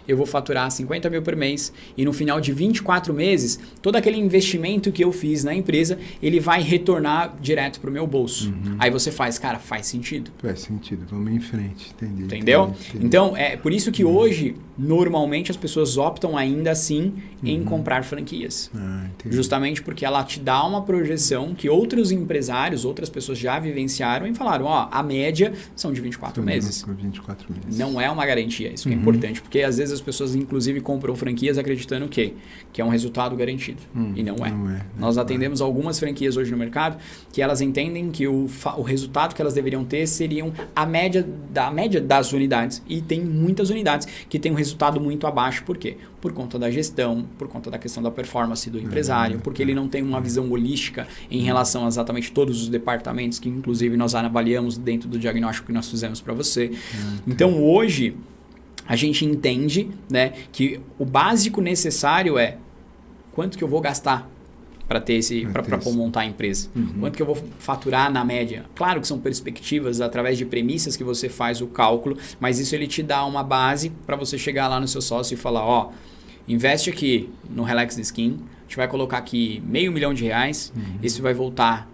eu vou faturar 50 mil por mês e no final de 24 meses, todo aquele investimento que eu fiz na empresa, ele vai retornar direto para o meu bolso. Aí você faz, cara, faz sentido. Faz sentido, vamos em frente, Entendeu? Então, é por isso que hoje, normalmente, as pessoas optam ainda assim em comprar franquias. Justamente porque ela te dá uma projeção que outros empresários, outras pessoas já vivenciaram e falaram, ó, a média são de 24 meses. 24 meses. Não é uma garantia, isso que é importante, porque às vezes as pessoas inclusive compram franquias acreditando que é um resultado garantido, e não é. Nós atendemos algumas franquias hoje no mercado que elas entendem que o resultado que elas deveriam ter seriam a média das unidades, e tem muitas unidades que têm um resultado muito abaixo, por quê? Por conta da gestão, por conta da questão da performance do empresário, porque ele não tem uma visão holística em relação a exatamente todos os departamentos que inclusive nós avaliamos dentro do diagnóstico que nós fizemos para você. Então hoje a gente entende, né, que o básico necessário é quanto que eu vou gastar para montar a empresa. Quanto que eu vou faturar na média? Claro que são perspectivas através de premissas que você faz o cálculo, mas isso ele te dá uma base para você chegar lá no seu sócio e falar, ó, investe aqui no Relax Skin, a gente vai colocar aqui R$500 mil, isso vai voltar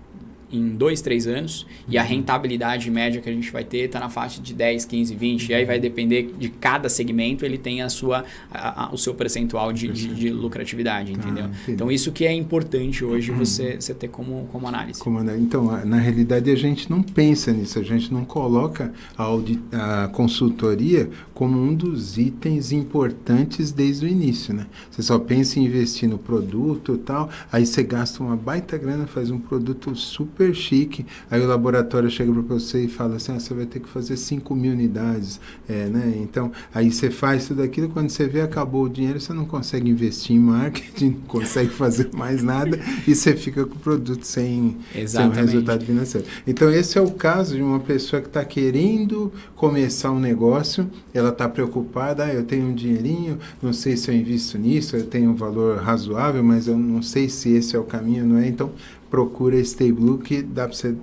em 2, 3 anos, e a rentabilidade média que a gente vai ter está na faixa de 10, 15, 20, e aí vai depender de cada segmento, ele tem o seu percentual de lucratividade, entendeu? Então isso que é importante hoje você ter como análise. Então, na realidade a gente não pensa nisso, a gente não coloca a consultoria como um dos itens importantes desde o início, né? Você só pensa em investir no produto e tal, aí você gasta uma baita grana, faz um produto super chique, aí o laboratório chega para você e fala assim, você vai ter que fazer 5 mil unidades, né? Então, aí você faz tudo aquilo, quando você vê, acabou o dinheiro, você não consegue investir em marketing, não consegue fazer mais nada, e você fica com o produto sem um resultado financeiro. Então, esse é o caso de uma pessoa que está querendo começar um negócio, ela está preocupada, eu tenho um dinheirinho, não sei se eu invisto nisso, eu tenho um valor razoável, mas eu não sei se esse é o caminho, não é? Então, procura a Stay Blue, que dá para você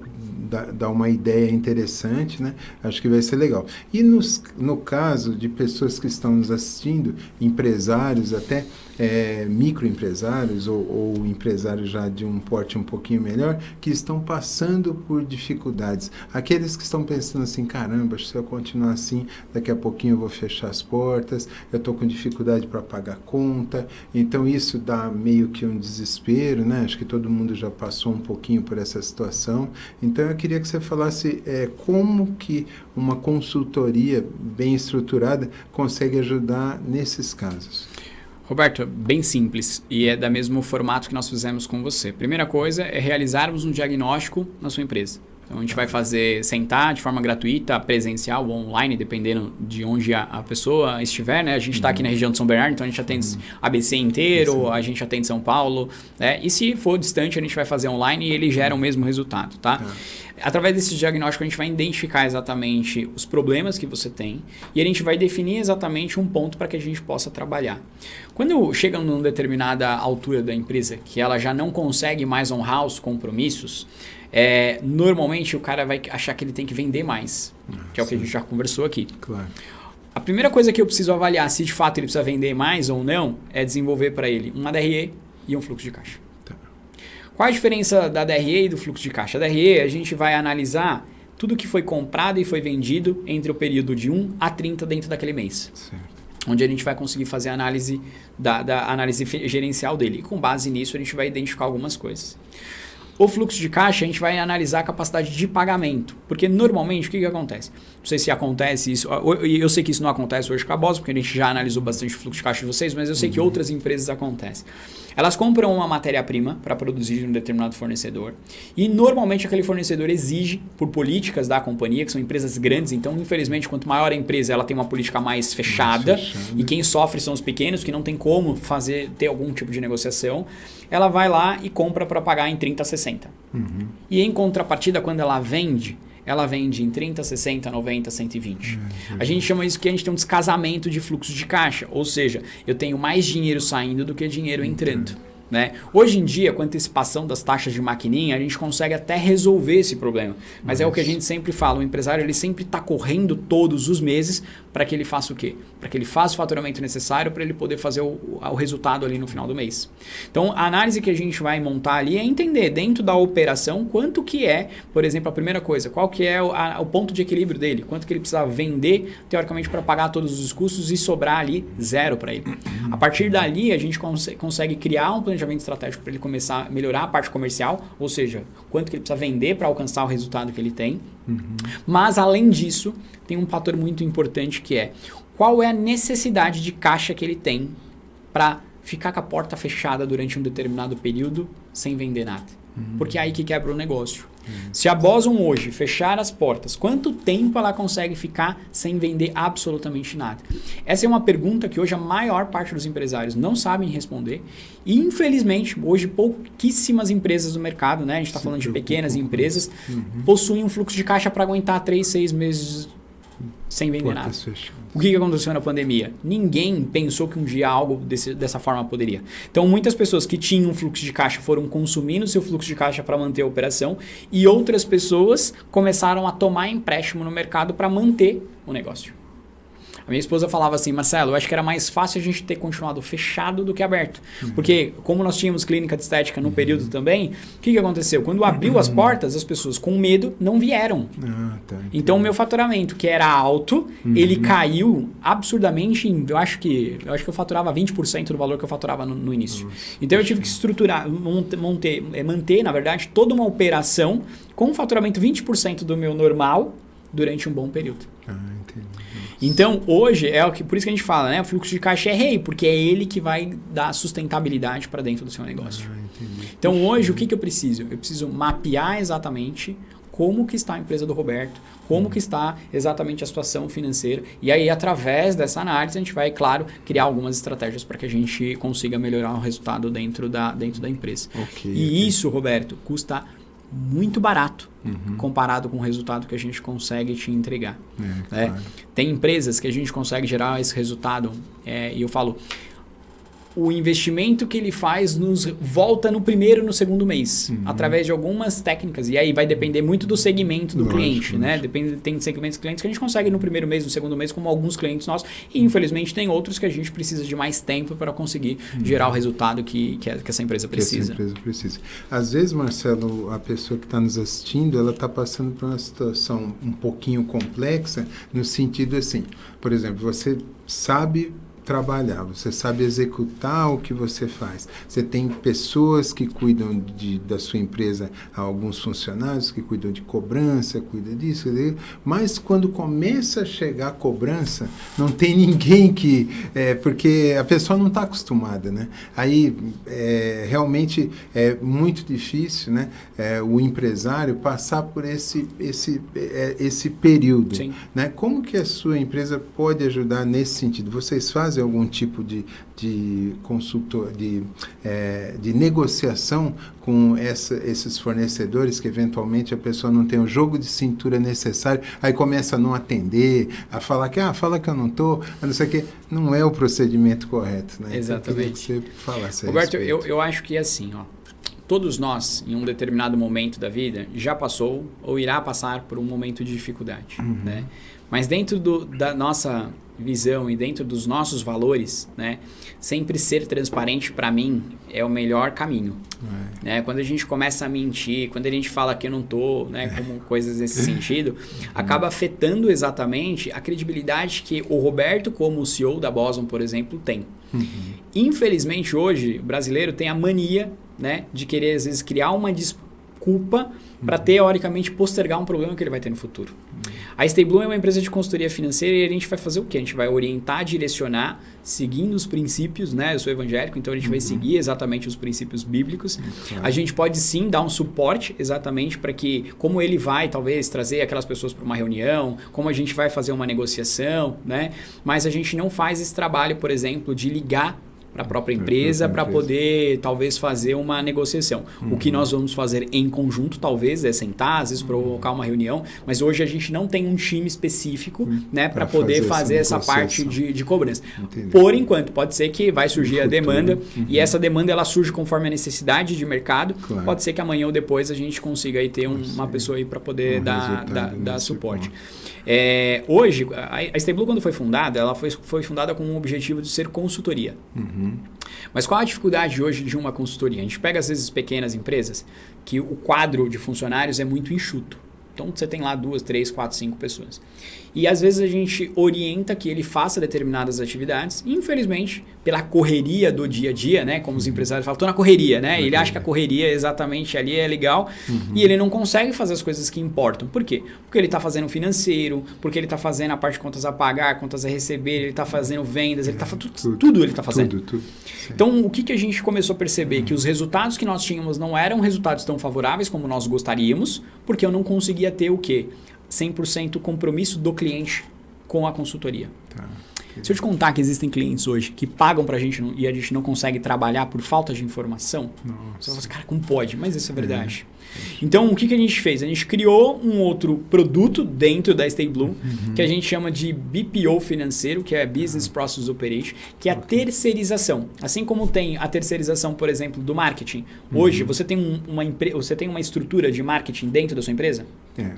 dar uma ideia interessante, né? Acho que vai ser legal. E no caso de pessoas que estão nos assistindo, empresários até, microempresários ou empresários já de um porte um pouquinho melhor, que estão passando por dificuldades. Aqueles que estão pensando assim, caramba, se eu continuar assim, daqui a pouquinho eu vou fechar as portas, eu estou com dificuldade para pagar a conta, então isso dá meio que um desespero, né? Acho que todo mundo já passou um pouquinho por essa situação. Então eu queria que você falasse como que uma consultoria bem estruturada consegue ajudar nesses casos. Roberto, bem simples e é do mesmo formato que nós fizemos com você. Primeira coisa é realizarmos um diagnóstico na sua empresa. Então a gente vai sentar de forma gratuita, presencial ou online, dependendo de onde a pessoa estiver, né? A gente está aqui na região de São Bernardo, então a gente atende ABC inteiro, a gente atende São Paulo, né? E se for distante, a gente vai fazer online e ele gera o mesmo resultado, tá? Através desse diagnóstico, a gente vai identificar exatamente os problemas que você tem e a gente vai definir exatamente um ponto para que a gente possa trabalhar. Quando chega numa determinada altura da empresa, que ela já não consegue mais honrar os compromissos, normalmente o cara vai achar que ele tem que vender mais, que é o que a gente já conversou aqui. Claro. A primeira coisa que eu preciso avaliar se de fato ele precisa vender mais ou não é desenvolver para ele uma DRE e um fluxo de caixa. Qual a diferença da DRE e do fluxo de caixa? A DRE, a gente vai analisar tudo que foi comprado e foi vendido entre o período de 1 a 30 dentro daquele mês. Certo. Onde a gente vai conseguir fazer a análise da análise gerencial dele. E com base nisso, a gente vai identificar algumas coisas. O fluxo de caixa, a gente vai analisar a capacidade de pagamento. Porque normalmente, o que acontece? Não sei se acontece isso, eu sei que isso não acontece hoje com a Boss, porque a gente já analisou bastante o fluxo de caixa de vocês, mas eu sei que outras empresas acontecem. Elas compram uma matéria-prima para produzir de um determinado fornecedor e normalmente aquele fornecedor exige, por políticas da companhia, que são empresas grandes, então infelizmente quanto maior a empresa, ela tem uma política mais fechada e quem sofre são os pequenos, que não tem como ter algum tipo de negociação, ela vai lá e compra para pagar em 30, 60. E em contrapartida, quando ela vende em 30, 60, 90, 120. A gente chama isso que a gente tem um descasamento de fluxo de caixa, ou seja, eu tenho mais dinheiro saindo do que dinheiro entrando. Né? Hoje em dia, com a antecipação das taxas de maquininha, a gente consegue até resolver esse problema. Mas é o que a gente sempre fala, o empresário ele sempre está correndo todos os meses para que ele faça o quê? Para que ele faça o faturamento necessário para ele poder fazer o resultado ali no final do mês. Então, a análise que a gente vai montar ali é entender dentro da operação quanto que é, por exemplo, a primeira coisa, qual que é o ponto de equilíbrio dele, quanto que ele precisa vender, teoricamente, para pagar todos os custos e sobrar ali zero para ele. A partir dali, a gente consegue criar um planejamento estratégico para ele começar a melhorar a parte comercial, ou seja, quanto que ele precisa vender para alcançar o resultado que ele tem. Mas, além disso, tem um fator muito importante que é qual é a necessidade de caixa que ele tem para ficar com a porta fechada durante um determinado período sem vender nada. Porque é aí que quebra o negócio. Se a Boson hoje fechar as portas, quanto tempo ela consegue ficar sem vender absolutamente nada? Essa é uma pergunta que hoje a maior parte dos empresários não sabem responder. E, infelizmente, hoje pouquíssimas empresas do mercado, né? A gente está falando de pequenas empresas, possuem um fluxo de caixa para aguentar 3, 6 meses sem vender nada. O que aconteceu na pandemia? Ninguém pensou que um dia algo dessa forma poderia. Então, muitas pessoas que tinham fluxo de caixa foram consumindo seu fluxo de caixa para manter a operação e outras pessoas começaram a tomar empréstimo no mercado para manter o negócio. A minha esposa falava assim, Marcelo, eu acho que era mais fácil a gente ter continuado fechado do que aberto. Porque como nós tínhamos clínica de estética no período também, o que aconteceu? Quando abriu as portas, as pessoas com medo não vieram. Então o meu faturamento, que era alto, ele caiu absurdamente. Eu acho que eu faturava 20% do valor que eu faturava no início. Então eu tive que estruturar, manter, na verdade, toda uma operação com um faturamento 20% do meu normal durante um bom período. Entendi. Então, hoje, por isso que a gente fala, né? O fluxo de caixa é rei, porque é ele que vai dar sustentabilidade para dentro do seu negócio. Então, hoje, o que eu preciso? Eu preciso mapear exatamente como que está a empresa do Roberto, como que está exatamente a situação financeira. E aí, através dessa análise, a gente vai, claro, criar algumas estratégias para que a gente consiga melhorar o resultado dentro da empresa. Isso, Roberto, custa muito barato comparado com o resultado que a gente consegue te entregar. Claro. Tem empresas que a gente consegue gerar esse resultado e eu falo, o investimento que ele faz nos volta no primeiro e no segundo mês, através de algumas técnicas. E aí vai depender muito do segmento do cliente, né? Tem segmentos de clientes que a gente consegue no primeiro mês, no segundo mês, como alguns clientes nossos. E infelizmente tem outros que a gente precisa de mais tempo para conseguir gerar o resultado que essa empresa precisa. Às vezes, Marcelo, a pessoa que está nos assistindo, ela está passando por uma situação um pouquinho complexa, no sentido assim, por exemplo, você sabe trabalhar, você sabe executar o que você faz. Você tem pessoas que cuidam da sua empresa, alguns funcionários que cuidam de cobrança, cuidam disso, mas quando começa a chegar a cobrança, não tem ninguém que... porque a pessoa não está acostumada, né? Aí, realmente, é muito difícil, né? O empresário passar por esse período. Né? Como que a sua empresa pode ajudar nesse sentido? Vocês fazem algum tipo de consultor, de negociação com esses fornecedores que eventualmente a pessoa não tem o jogo de cintura necessário, aí começa a não atender, a falar que fala que eu não estou, não sei o que, não é o procedimento correto, né? Exatamente. Então, que você falasse Roberto, eu acho que é assim, todos nós, em um determinado momento da vida, já passou ou irá passar por um momento de dificuldade, né? Mas dentro da nossa visão e dentro dos nossos valores, né, sempre ser transparente, para mim, é o melhor caminho. Né? Quando a gente começa a mentir, quando a gente fala que eu não estou, né, como coisas nesse sentido, acaba afetando exatamente a credibilidade que o Roberto, como o CEO da Boson, por exemplo, tem. Infelizmente, hoje, o brasileiro tem a mania, né, de querer, às vezes, criar uma desculpa para, teoricamente, postergar um problema que ele vai ter no futuro. A Stayblue é uma empresa de consultoria financeira e a gente vai fazer o quê? A gente vai orientar, direcionar, seguindo os princípios, né? Eu sou evangélico, então a gente vai seguir exatamente os princípios bíblicos. A gente pode sim dar um suporte exatamente para que, como ele vai talvez trazer aquelas pessoas para uma reunião, como a gente vai fazer uma negociação, né? Mas a gente não faz esse trabalho, por exemplo, de ligar para a própria empresa para poder talvez fazer uma negociação. O que nós vamos fazer em conjunto talvez é sentar, às vezes provocar uma reunião, mas hoje a gente não tem um time específico, né, para poder fazer essa parte de cobrança. Entendi. Por enquanto, pode ser que vai surgir a demanda e essa demanda ela surge conforme a necessidade de mercado. Claro. Pode ser que amanhã ou depois a gente consiga aí ter uma pessoa aí para poder dar suporte. Hoje, a Stay Blue, quando foi fundada, ela foi fundada com o objetivo de ser consultoria. Mas qual a dificuldade hoje de uma consultoria? A gente pega, às vezes, pequenas empresas que o quadro de funcionários é muito enxuto. Então, você tem lá 2, 3, 4, 5 pessoas. E, às vezes, a gente orienta que ele faça determinadas atividades. E, infelizmente, pela correria do dia a dia, né? Como os empresários falam, estou na correria, né? Ele acha que a correria exatamente ali é legal. E ele não consegue fazer as coisas que importam. Por quê? Porque ele está fazendo financeiro, porque ele está fazendo a parte de contas a pagar, contas a receber, ele está fazendo vendas, ele está fazendo tudo ele está fazendo. Tudo. Então, o que a gente começou a perceber? Que os resultados que nós tínhamos não eram resultados tão favoráveis como nós gostaríamos, porque eu não conseguia ter o quê? 100% compromisso do cliente com a consultoria. Tá. Se eu te contar que existem clientes hoje que pagam pra gente e a gente não consegue trabalhar por falta de informação, você fala assim, cara, como pode? Mas isso é verdade. Então, o que a gente fez? A gente criou um outro produto dentro da Stay Blue, que a gente chama de BPO financeiro, que é Business Process Operation, que é a terceirização. Assim como tem a terceirização, por exemplo, do marketing. Hoje, você tem uma estrutura de marketing dentro da sua empresa?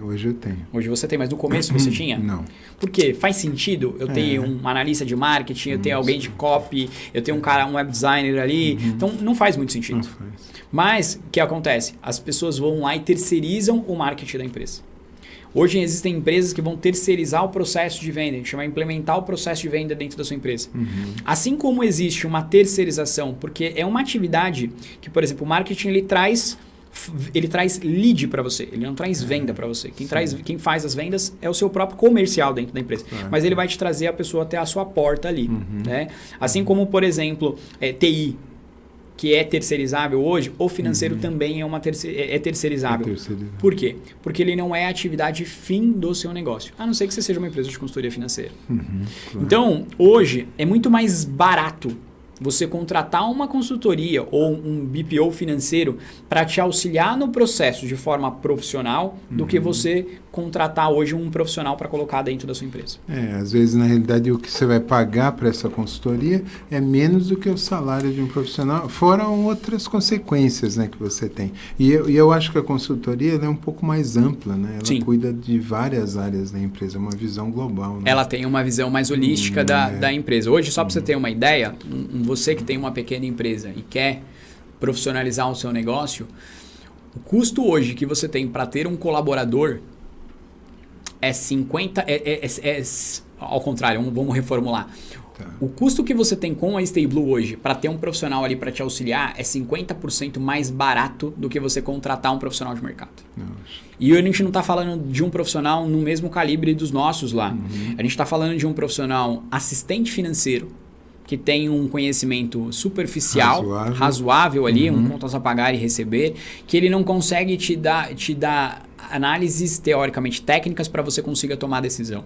Hoje eu tenho. Hoje você tem, mas no começo você tinha? Não. Por quê? Faz sentido eu ter um analista de marketing, eu ter alguém de copy, eu ter um web designer ali. Então, não faz muito sentido. Não faz. Mas, o que acontece? As pessoas vão lá e terceirizam o marketing da empresa. Hoje existem empresas que vão terceirizar o processo de venda, a gente vai implementar o processo de venda dentro da sua empresa. Assim como existe uma terceirização, porque é uma atividade que, por exemplo, o marketing ele traz lead para você, ele não traz venda para você. Quem faz as vendas é o seu próprio comercial dentro da empresa, mas ele vai te trazer a pessoa até a sua porta ali. Né? Assim como, por exemplo, TI, que é terceirizável hoje, o financeiro também é terceirizável. Por quê? Porque ele não é a atividade fim do seu negócio, a não ser que você seja uma empresa de consultoria financeira. Claro. Então, hoje, é muito mais barato você contratar uma consultoria ou um BPO financeiro para te auxiliar no processo de forma profissional do que você contratar hoje um profissional para colocar dentro da sua empresa. Às vezes, na realidade, o que você vai pagar para essa consultoria é menos do que o salário de um profissional, fora outras consequências, né, que você tem. E eu acho que a consultoria ela é um pouco mais ampla, né? Ela cuida de várias áreas da empresa, uma visão global. Né? Ela tem uma visão mais holística da empresa. Hoje, só para você ter uma ideia, você que tem uma pequena empresa e quer profissionalizar o seu negócio, o custo hoje que você tem para ter um colaborador é 50... ao contrário, vamos reformular. O custo que você tem com a Stay Blue hoje para ter um profissional ali para te auxiliar é 50% mais barato do que você contratar um profissional de mercado. E a gente não está falando de um profissional no mesmo calibre dos nossos lá. A gente está falando de um profissional assistente financeiro, que tem um conhecimento superficial, razoável ali, um contas a pagar e receber, que ele não consegue te dar análises teoricamente técnicas para você consiga tomar a decisão.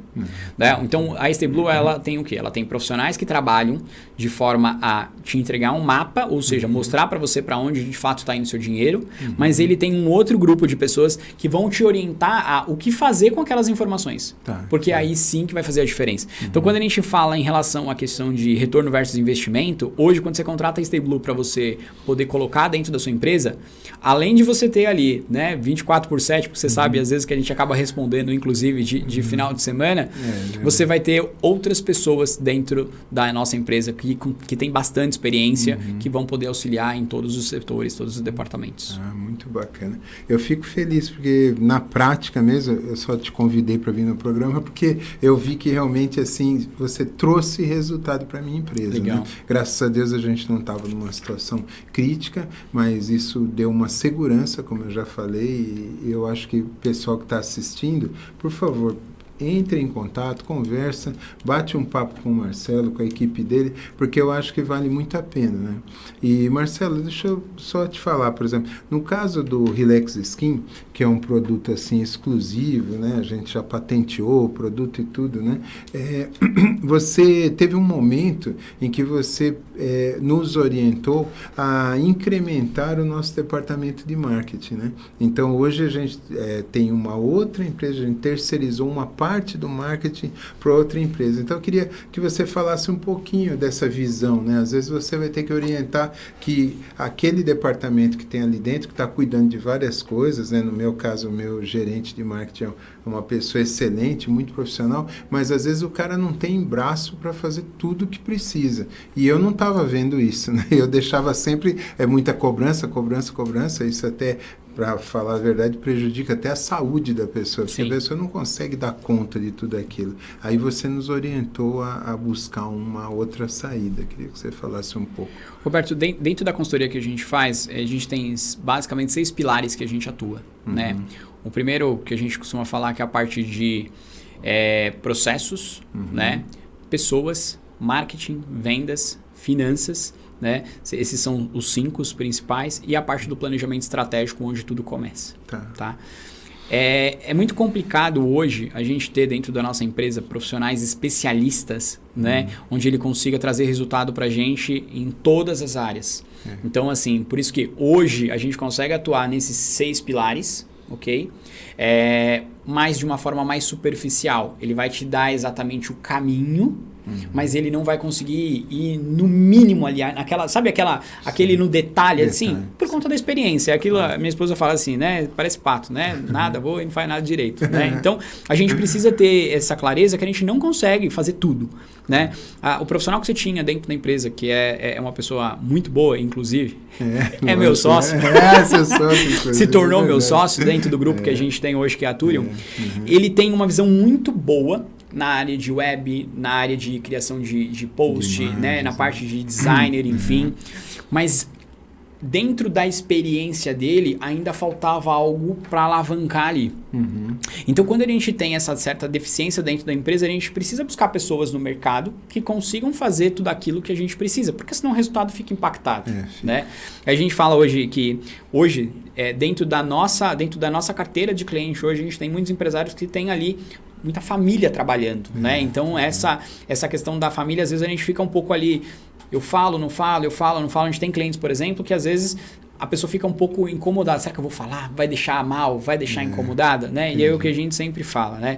Né? Então, a Stay Blue, ela tem o quê? Ela tem profissionais que trabalham de forma a te entregar um mapa, ou seja, mostrar para você para onde de fato está indo o seu dinheiro, mas ele tem um outro grupo de pessoas que vão te orientar a o que fazer com aquelas informações. Porque aí sim que vai fazer a diferença. Então, quando a gente fala em relação à questão de retorno versus investimento, hoje, quando você contrata a Stay Blue para você poder colocar dentro da sua empresa, além de você ter ali, né, 24/7, porque você sabe, às vezes, que a gente acaba respondendo, inclusive, de final de semana, você vai ter outras pessoas dentro da nossa empresa que tem bastante experiência, que vão poder auxiliar em todos os setores, todos os departamentos. Muito bacana. Eu fico feliz, porque na prática mesmo, eu só te convidei para vir no programa, porque eu vi que realmente, assim, você trouxe resultado para a minha empresa. Legal. Né? Graças a Deus a gente não estava numa situação crítica, mas isso deu uma segurança, como eu já falei, e eu acho que o pessoal que está assistindo, por favor, entre em contato, conversa, bate um papo com o Marcelo, com a equipe dele, porque eu acho que vale muito a pena, né? E, Marcelo, deixa eu só te falar, por exemplo, no caso do Relax Skin, que é um produto assim exclusivo, né? A gente já patenteou o produto e tudo, né? Você teve um momento em que você nos orientou a incrementar o nosso departamento de marketing, né? Então, hoje a gente tem uma outra empresa, a gente terceirizou uma parte do marketing para outra empresa. Então, eu queria que você falasse um pouquinho dessa visão, né? Às vezes você vai ter que orientar que aquele departamento que tem ali dentro, que está cuidando de várias coisas, né? No meu caso, o meu gerente de marketing é uma pessoa excelente, muito profissional, mas às vezes o cara não tem braço para fazer tudo o que precisa. E eu não estava vendo isso, né? Eu deixava sempre muita cobrança, isso até, para falar a verdade, prejudica até a saúde da pessoa, porque a pessoa não consegue dar conta de tudo aquilo. Aí você nos orientou a buscar uma outra saída. Queria que você falasse um pouco. Roberto, dentro da consultoria que a gente faz, a gente tem basicamente 6 pilares que a gente atua, né? O primeiro que a gente costuma falar que é a parte de processos, né? Pessoas, marketing, vendas, finanças, né? Esses são os 5 principais, e a parte do planejamento estratégico, onde tudo começa. Tá? É muito complicado hoje a gente ter dentro da nossa empresa profissionais especialistas, né? Onde ele consiga trazer resultado para a gente em todas as áreas. Então, assim, por isso que hoje a gente consegue atuar nesses 6 pilares, ok? Mas de uma forma mais superficial. Ele vai te dar exatamente o caminho, mas ele não vai conseguir ir no mínimo ali, naquela, sabe aquele no detalhe, assim, por conta da experiência. Aquilo, a minha esposa fala assim, né? Parece pato, né? Nada, vou e não faz nada direito, né? Então, a gente precisa ter essa clareza que a gente não consegue fazer tudo, né? O profissional que você tinha dentro da empresa, que é uma pessoa muito boa, inclusive, é meu sócio, seu sócio se tornou meu sócio dentro do grupo que a gente tem hoje, que é a Turion. Ele tem uma visão muito boa na área de web, na área de criação de post, né? Na parte de designer, enfim. Mas dentro da experiência dele, ainda faltava algo para alavancar ali. Então, quando a gente tem essa certa deficiência dentro da empresa, a gente precisa buscar pessoas no mercado que consigam fazer tudo aquilo que a gente precisa, porque senão o resultado fica impactado. Né? A gente fala hoje que, dentro da nossa carteira de cliente, hoje a gente tem muitos empresários que têm ali muita família trabalhando, né? Então, essa questão da família, às vezes a gente fica um pouco ali, eu falo, não falo. A gente tem clientes, por exemplo, que às vezes a pessoa fica um pouco incomodada. Será que eu vou falar? Vai deixar mal? Vai deixar incomodada? Né? E é o que a gente sempre fala, né?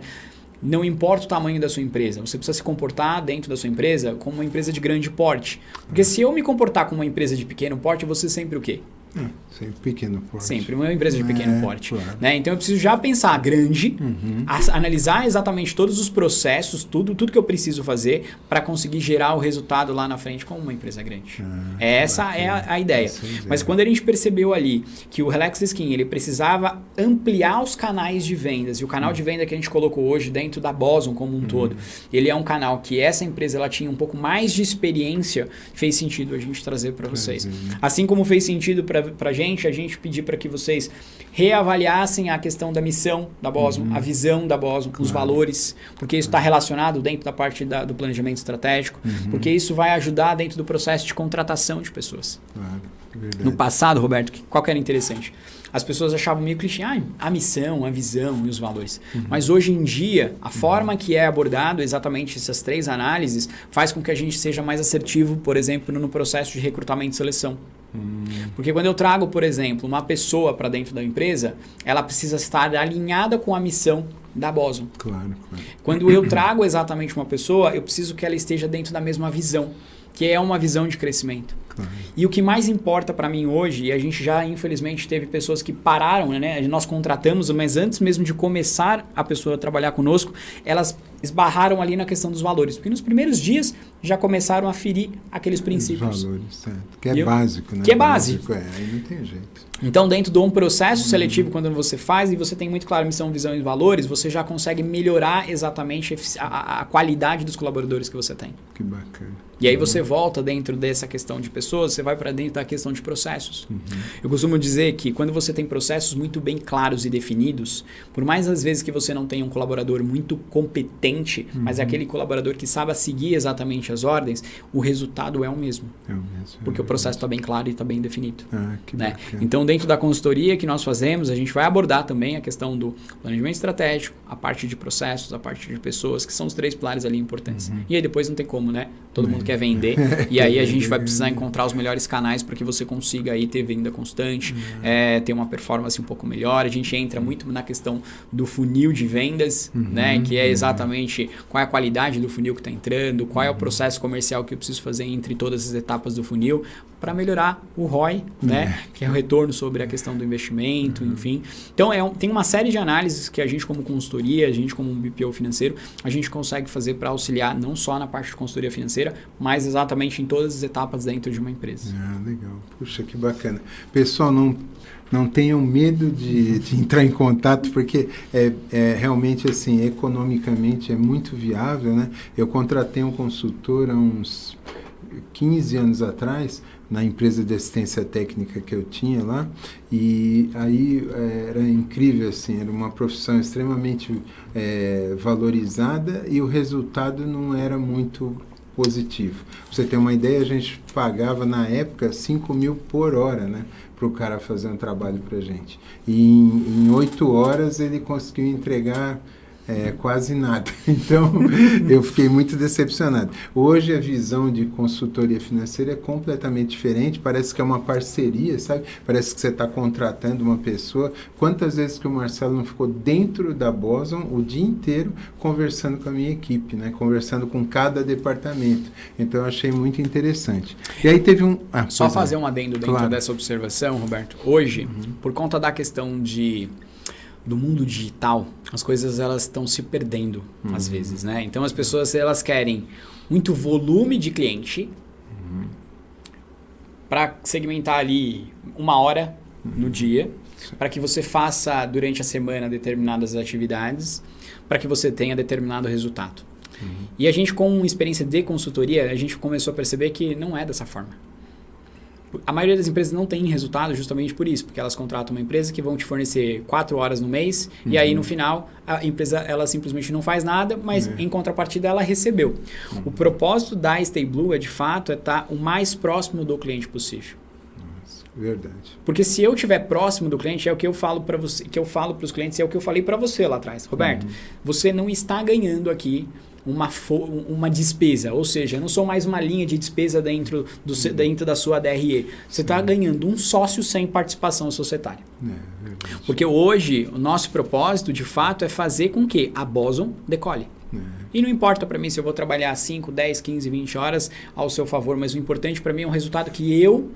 Não importa o tamanho da sua empresa, você precisa se comportar dentro da sua empresa como uma empresa de grande porte. Porque se eu me comportar como uma empresa de pequeno porte, eu vou ser sempre o quê? Sempre pequeno porte. Sempre uma empresa de pequeno porte. Claro. Né? Então eu preciso já pensar grande, analisar exatamente todos os processos, tudo que eu preciso fazer para conseguir gerar o resultado lá na frente como uma empresa grande. Essa é a ideia. Mas quando a gente percebeu ali que o Relax Skin ele precisava ampliar os canais de vendas, e o canal de venda que a gente colocou hoje dentro da Boson como um todo, ele é um canal que essa empresa ela tinha um pouco mais de experiência, fez sentido a gente trazer para vocês. Assim como fez sentido para a gente pedir para que vocês reavaliassem a questão da missão da Boson, a visão da Boson, os valores, porque isso está relacionado dentro da parte do planejamento estratégico, porque isso vai ajudar dentro do processo de contratação de pessoas. No passado, Roberto, qual que era interessante? As pessoas achavam meio clichê, a missão, a visão e os valores. Mas hoje em dia, a forma que é abordado exatamente essas 3 análises faz com que a gente seja mais assertivo, por exemplo, no processo de recrutamento e seleção. Porque quando eu trago, por exemplo, uma pessoa para dentro da empresa, ela precisa estar alinhada com a missão da Boson. Claro. Quando eu trago exatamente uma pessoa, eu preciso que ela esteja dentro da mesma visão, que é uma visão de crescimento. Claro. E o que mais importa para mim hoje, e a gente já infelizmente teve pessoas que pararam, né? Nós contratamos, mas antes mesmo de começar a pessoa a trabalhar conosco, elas esbarraram ali na questão dos valores. Porque nos primeiros dias já começam a ferir aqueles princípios. Os valores, certo. Que é básico, né? Que é básico. Aí não tem jeito. Então, dentro de um processo seletivo, quando você faz e você tem muito claro missão, visão e valores, você já consegue melhorar exatamente a qualidade dos colaboradores que você tem. Que bacana. E aí você volta dentro dessa questão de pessoas pessoas, você vai para dentro da questão de processos. Eu costumo dizer que quando você tem processos muito bem claros e definidos, por mais às vezes que você não tenha um colaborador muito competente, mas é aquele colaborador que sabe seguir exatamente as ordens, o resultado é o mesmo. Porque o processo está bem claro e está bem definido. Que né? bacana. Então, dentro da consultoria que nós fazemos, a gente vai abordar também a questão do planejamento estratégico, a parte de processos, a parte de pessoas, que são os 3 pilares ali importantes. E aí depois não tem como, né? Todo mundo quer vender. E aí a gente vai precisar encontrar os melhores canais para que você consiga aí ter venda constante, ter uma performance um pouco melhor. A gente entra muito na questão do funil de vendas, né? Que é exatamente qual é a qualidade do funil que está entrando, qual é o processo comercial que eu preciso fazer entre todas as etapas do funil para melhorar o ROI, né? Que é o retorno sobre a questão do investimento, enfim. Então, tem uma série de análises que a gente como consultoria, a gente como um BPO financeiro, a gente consegue fazer para auxiliar não só na parte de consultoria financeira, mas exatamente em todas as etapas dentro de uma empresa. Legal. Puxa, que bacana. Pessoal, não tenham medo de entrar em contato, porque realmente, assim, economicamente é muito viável, né? Eu contratei um consultor há uns 15 anos atrás, na empresa de assistência técnica que eu tinha lá, e aí era incrível, assim, era uma profissão extremamente valorizada e o resultado não era muito positivo. Pra você ter uma ideia, a gente pagava na época 5 mil por hora, né, para o cara fazer um trabalho para a gente. E em 8 horas ele conseguiu entregar quase nada. Então, eu fiquei muito decepcionado. Hoje, a visão de consultoria financeira é completamente diferente. Parece que é uma parceria, sabe? Parece que você está contratando uma pessoa. Quantas vezes que o Marcelo não ficou dentro da Boson o dia inteiro conversando com a minha equipe, né? Conversando com cada departamento. Então, eu achei muito interessante. E aí teve um... Só fazer um adendo dentro dessa observação, Roberto. Hoje, por conta da questão do mundo digital, as coisas elas estão se perdendo às vezes, né? Então as pessoas elas querem muito volume de cliente para segmentar ali 1 hora no dia, para que você faça durante a semana determinadas atividades, para que você tenha determinado resultado. E a gente, com experiência de consultoria, a gente começou a perceber que não é dessa forma. A maioria das empresas não tem resultado justamente por isso, porque elas contratam uma empresa que vão te fornecer 4 horas no mês e aí no final a empresa ela simplesmente não faz nada, mas em contrapartida ela recebeu. O propósito da Stay Blue é de fato estar o mais próximo do cliente possível. Verdade. Porque se eu estiver próximo do cliente, é o que eu falo para você, que eu falo para os clientes, é o que eu falei para você lá atrás. Roberto, você não está ganhando aqui uma despesa, ou seja, não sou mais uma linha de despesa dentro da sua DRE. Você está ganhando um sócio sem participação societária. Porque hoje o nosso propósito, de fato, é fazer com que a Boson decole. E não importa para mim se eu vou trabalhar 5, 10, 15, 20 horas ao seu favor, mas o importante para mim é um resultado que eu,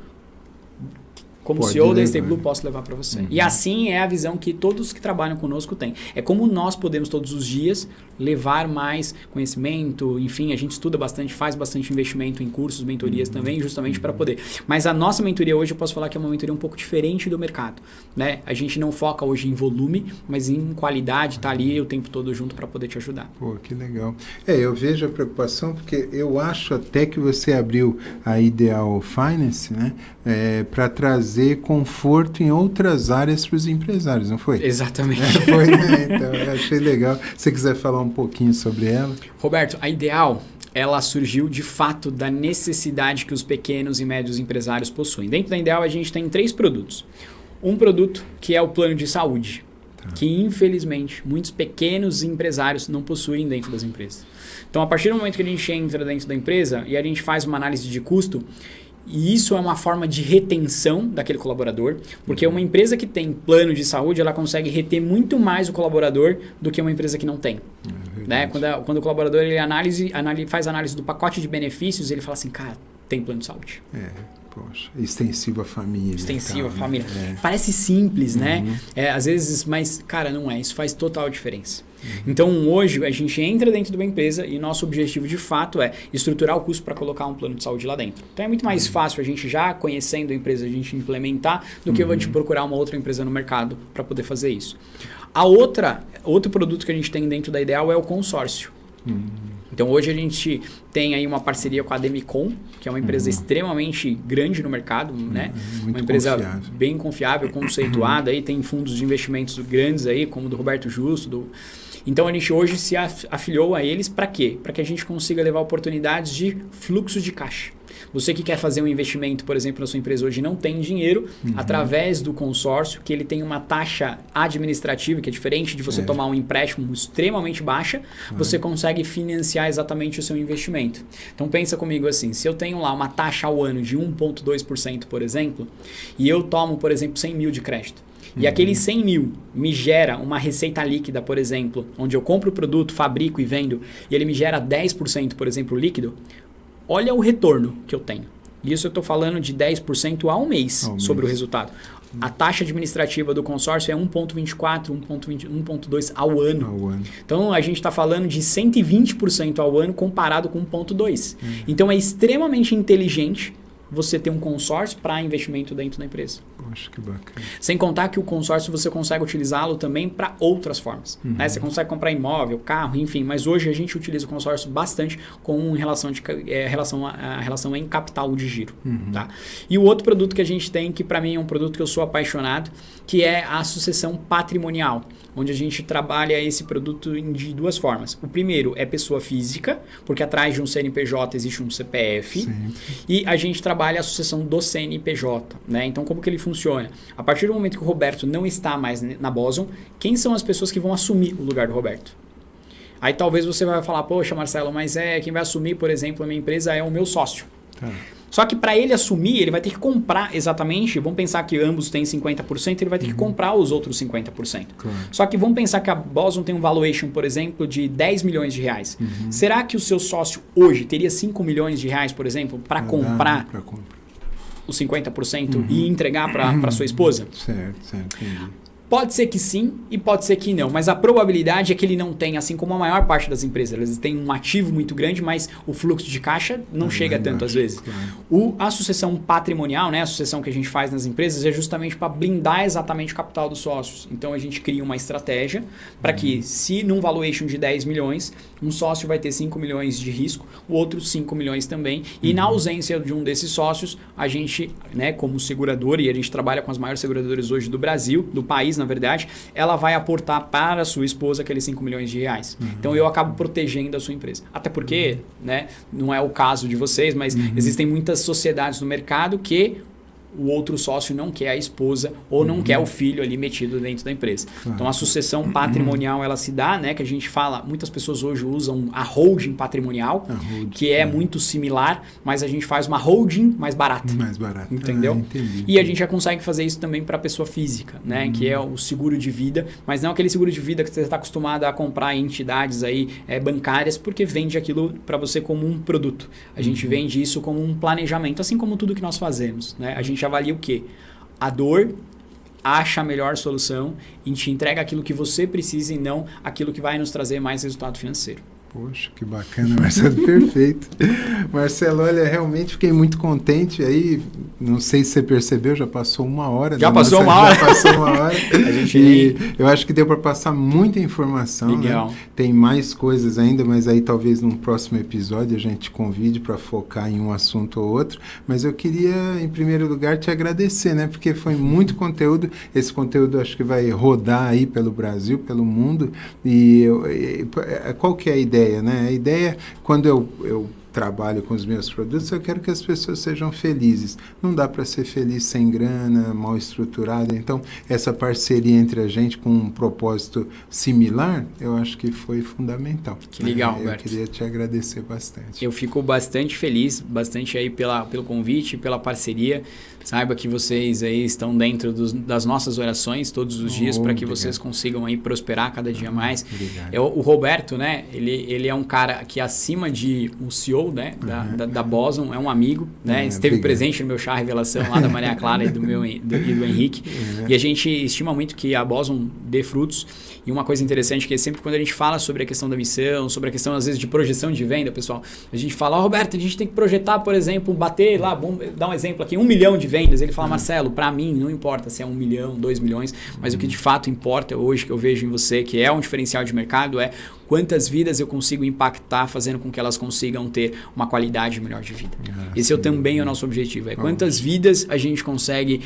como CEO da Stay Blue, posso levar para você. E assim é a visão que todos que trabalham conosco têm. É como nós podemos todos os dias levar mais conhecimento, enfim, a gente estuda bastante, faz bastante investimento em cursos, mentorias também, justamente para poder. Mas a nossa mentoria hoje, eu posso falar que é uma mentoria um pouco diferente do mercado, né? A gente não foca hoje em volume, mas em qualidade, tá ali o tempo todo junto para poder te ajudar. Pô, que legal. Eu vejo a preocupação, porque eu acho até que você abriu a Ideal Finance, né, para trazer conforto em outras áreas para os empresários, não foi? Exatamente. Foi, né? Então, eu achei legal. Se você quiser falar um pouquinho sobre ela. Roberto, a Ideal, ela surgiu de fato da necessidade que os pequenos e médios empresários possuem. Dentro da Ideal, a gente tem 3 produtos. Um produto que é o plano de saúde, que infelizmente muitos pequenos empresários não possuem dentro das empresas. Então, a partir do momento que a gente entra dentro da empresa e a gente faz uma análise de custo, e isso é uma forma de retenção daquele colaborador, porque uma empresa que tem plano de saúde, ela consegue reter muito mais o colaborador do que uma empresa que não tem. Né? Quando o colaborador ele faz análise do pacote de benefícios, ele fala assim, cara, tem plano de saúde. Poxa, extensivo à família. Extensivo à família. Parece simples, né? Às vezes, mas, cara, não é. Isso faz total diferença. Então, hoje, a gente entra dentro de uma empresa e nosso objetivo, de fato, é estruturar o custo para colocar um plano de saúde lá dentro. Então, é muito mais fácil a gente, já conhecendo a empresa, a gente implementar do que a gente procurar uma outra empresa no mercado para poder fazer isso. Outro produto que a gente tem dentro da Ideal é o consórcio. Então hoje a gente tem aí uma parceria com a Demicon, que é uma empresa extremamente grande no mercado, né? Uma empresa confiável. Bem confiável, conceituada, aí tem fundos de investimentos grandes aí, como o do Roberto Justo. Então a gente hoje se afiliou a eles para quê? Para que a gente consiga levar oportunidades de fluxo de caixa. Você que quer fazer um investimento, por exemplo, na sua empresa hoje não tem dinheiro, através do consórcio, que ele tem uma taxa administrativa, que é diferente de você tomar um empréstimo extremamente baixa, você consegue financiar exatamente o seu investimento. Então pensa comigo assim, se eu tenho lá uma taxa ao ano de 1,2%, por exemplo, e eu tomo, por exemplo, 100 mil de crédito, e aqueles 100 mil me gera uma receita líquida, por exemplo, onde eu compro o produto, fabrico e vendo, e ele me gera 10%, por exemplo, líquido, olha o retorno que eu tenho. Isso eu estou falando de 10% ao mês sobre o resultado. A taxa administrativa do consórcio é 1,24, 1,2 ao ano. Então a gente está falando de 120% ao ano comparado com 1,2. Então é extremamente inteligente você ter um consórcio para investimento dentro da empresa. Acho que bacana. Sem contar que o consórcio você consegue utilizá-lo também para outras formas. Né? Você consegue comprar imóvel, carro, enfim. Mas hoje a gente utiliza o consórcio bastante com relação em capital de giro. Tá? E o outro produto que a gente tem, que para mim é um produto que eu sou apaixonado, que é a sucessão patrimonial, onde a gente trabalha esse produto de duas formas. O primeiro é pessoa física, porque atrás de um CNPJ existe um CPF. Sempre. E a gente trabalha a sucessão do CNPJ. Né? Então, como que ele funciona? A partir do momento que o Roberto não está mais na Boson, quem são as pessoas que vão assumir o lugar do Roberto? Aí talvez você vai falar, poxa, Marcelo, mas quem vai assumir, por exemplo, a minha empresa é o meu sócio. Tá. Só que para ele assumir, ele vai ter que comprar exatamente, vamos pensar que ambos têm 50%, ele vai ter que comprar os outros 50%. Claro. Só que vamos pensar que a Boson tem um valuation, por exemplo, de 10 milhões de reais. Será que o seu sócio hoje teria 5 milhões de reais, por exemplo, para comprar os 50% e entregar para sua esposa? Certo. Entendi. Pode ser que sim e pode ser que não, mas a probabilidade é que ele não tenha, assim como a maior parte das empresas. Eles têm um ativo muito grande, mas o fluxo de caixa não chega tanto às vezes. Claro. A sucessão patrimonial, né, a sucessão que a gente faz nas empresas, é justamente para blindar exatamente o capital dos sócios. Então a gente cria uma estratégia para que, se num valuation de 10 milhões, um sócio vai ter 5 milhões de risco, o outro 5 milhões também. E na ausência de um desses sócios, a gente, né, como seguradora, e a gente trabalha com as maiores seguradoras hoje do Brasil, do país, na verdade, ela vai aportar para a sua esposa aqueles 5 milhões de reais. Então eu acabo protegendo a sua empresa. Até porque, né, não é o caso de vocês, mas existem muitas sociedades no mercado que o outro sócio não quer a esposa ou não quer o filho ali metido dentro da empresa. Claro. Então a sucessão patrimonial ela se dá, né, que a gente fala, muitas pessoas hoje usam a holding patrimonial, que é muito similar, mas a gente faz uma holding mais barata. Mais barata. Entendeu? Entendi. E a gente já consegue fazer isso também para a pessoa física, né, que é o seguro de vida, mas não aquele seguro de vida que você está acostumado a comprar em entidades aí bancárias, porque vende aquilo para você como um produto. A gente vende isso como um planejamento, assim como tudo que nós fazemos, né? A gente avalia o quê? A dor, acha a melhor solução e te entrega aquilo que você precisa e não aquilo que vai nos trazer mais resultado financeiro. Poxa, que bacana, Marcelo, perfeito. Marcelo, olha, realmente fiquei muito contente aí, não sei se você percebeu, já passou uma hora. Já passou uma hora? Já passou uma hora. E eu acho que deu para passar muita informação. Legal. Né? Tem mais coisas ainda, mas aí talvez num próximo episódio a gente convide para focar em um assunto ou outro. Mas eu queria, em primeiro lugar, te agradecer, né? Porque foi muito conteúdo. Esse conteúdo acho que vai rodar aí pelo Brasil, pelo mundo. E qual que é a ideia? Né? A ideia, quando eu trabalho com os meus produtos, eu quero que as pessoas sejam felizes. Não dá para ser feliz sem grana, mal estruturada. Então, essa parceria entre a gente com um propósito similar, eu acho que foi fundamental. Que legal, Roberto. Eu queria te agradecer bastante. Eu fico bastante feliz, bastante aí pelo convite, pela parceria. Saiba que vocês aí estão dentro das nossas orações todos os dias para que vocês consigam aí prosperar cada dia mais. O Roberto, né, ele é um cara que acima de um CEO, né, da Boson, é um amigo, né, esteve presente no meu chá revelação lá da Maria Clara e do Henrique. E a gente estima muito que a Boson dê frutos. E uma coisa interessante que é sempre quando a gente fala sobre a questão da missão, sobre a questão às vezes de projeção de venda, pessoal, a gente fala, Roberto, a gente tem que projetar, por exemplo, bater lá, vamos dar um exemplo aqui, 1 milhão de vendas. Ele fala, Marcelo, para mim não importa se é 1 milhão, 2 milhões, mas o que de fato importa hoje que eu vejo em você, que é um diferencial de mercado, é quantas vidas eu consigo impactar fazendo com que elas consigam ter uma qualidade melhor de vida. Esse também é o nosso objetivo. Quantas vidas a gente consegue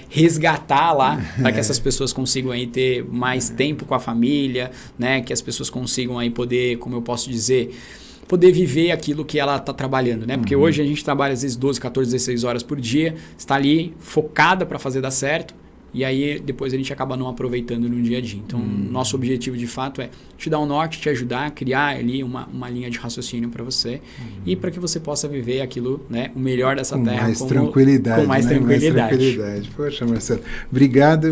resgatar lá para que essas pessoas consigam aí ter mais tempo com a família, né? Que as pessoas consigam aí poder, como eu posso dizer, poder viver aquilo que ela está trabalhando, né? Porque hoje a gente trabalha às vezes 12, 14, 16 horas por dia, está ali focada para fazer dar certo, e aí depois a gente acaba não aproveitando no dia a dia. Então, nosso objetivo de fato é te dar um norte, te ajudar a criar ali uma linha de raciocínio para você e para que você possa viver aquilo, né, o melhor dessa terra com mais tranquilidade. Com mais tranquilidade. Poxa, Marcelo, obrigado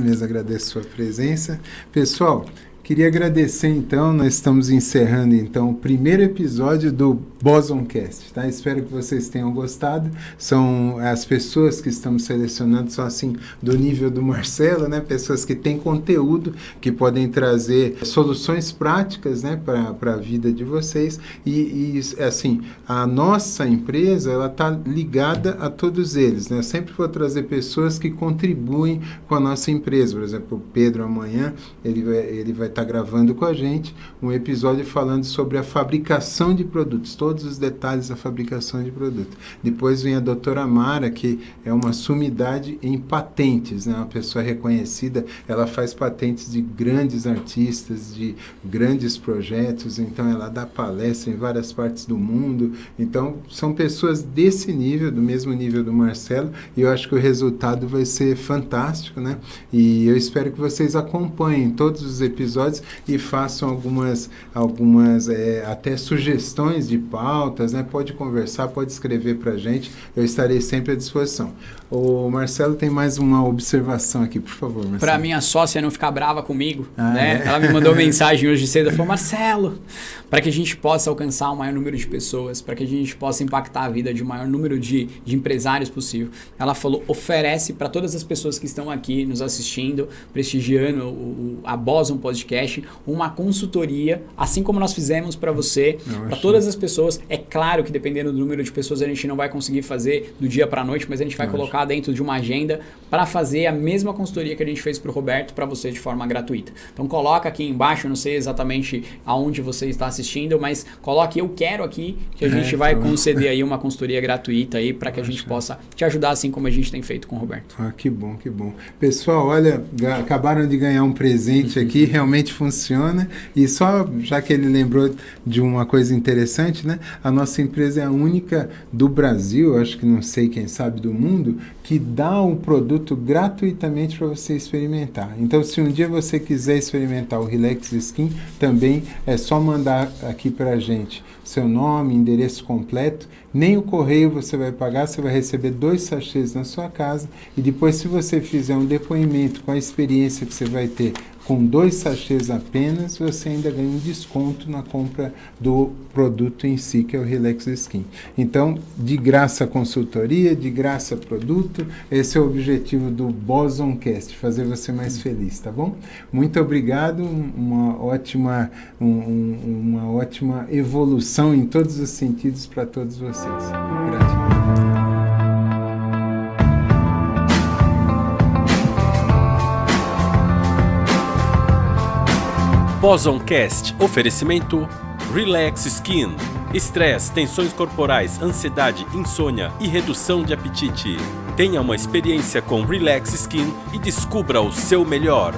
mesmo, agradeço a sua presença. Pessoal, queria agradecer, então, nós estamos encerrando, então, o primeiro episódio do Bosoncast, tá? Espero que vocês tenham gostado. São as pessoas que estamos selecionando, são assim, do nível do Marcelo, né? Pessoas que têm conteúdo, que podem trazer soluções práticas, né? Para a vida de vocês. E, assim, a nossa empresa, ela está ligada a todos eles, né? Eu sempre vou trazer pessoas que contribuem com a nossa empresa. Por exemplo, o Pedro, amanhã, ele vai estar gravando com a gente um episódio falando sobre a fabricação de produtos, todos os detalhes da fabricação de produto. Depois vem a doutora Mara, que é uma sumidade em patentes, né? Uma pessoa reconhecida, ela faz patentes de grandes artistas, de grandes projetos, então ela dá palestra em várias partes do mundo. Então, são pessoas desse nível, do mesmo nível do Marcelo, e eu acho que o resultado vai ser fantástico, né? E eu espero que vocês acompanhem todos os episódios e façam algumas até sugestões de pautas, né? Pode conversar, pode escrever para a gente, eu estarei sempre à disposição. O Marcelo tem mais uma observação aqui, por favor, Marcelo. Para minha sócia não ficar brava comigo, né? Ela me mandou mensagem hoje cedo, ela falou, Marcelo, para que a gente possa alcançar o maior número de pessoas, para que a gente possa impactar a vida de um maior número de empresários possível, ela falou, oferece para todas as pessoas que estão aqui nos assistindo, prestigiando a Boson Podcast, uma consultoria, assim como nós fizemos para você, para todas as pessoas. É claro que dependendo do número de pessoas a gente não vai conseguir fazer do dia para a noite, mas a gente vai colocar dentro de uma agenda para fazer a mesma consultoria que a gente fez para o Roberto para você de forma gratuita. Então coloca aqui embaixo, não sei exatamente aonde você está assistindo, mas coloque eu quero aqui que a gente vai conceder aí uma consultoria gratuita aí para que a gente possa te ajudar assim como a gente tem feito com o Roberto. Que bom, que bom. Pessoal, olha, acabaram de ganhar um presente aqui, realmente funciona, e só já que ele lembrou de uma coisa interessante, né? A nossa empresa é a única do Brasil, acho que não sei, quem sabe do mundo, que dá um produto gratuitamente para você experimentar. Então, se um dia você quiser experimentar o Relax Skin, também é só mandar aqui para a gente seu nome, endereço completo, nem o correio você vai pagar, você vai receber 2 sachês na sua casa, e depois, se você fizer um depoimento com a experiência que você vai ter com 2 sachês apenas, você ainda ganha um desconto na compra do produto em si, que é o Relax Skin. Então, de graça consultoria, de graça produto, esse é o objetivo do Bosoncast, fazer você mais feliz, tá bom? Muito obrigado, uma ótima evolução em todos os sentidos para todos vocês. Gratidão. Bosoncast, oferecimento Relax Skin. Estresse, tensões corporais, ansiedade, insônia e redução de apetite. Tenha uma experiência com Relax Skin e descubra o seu melhor.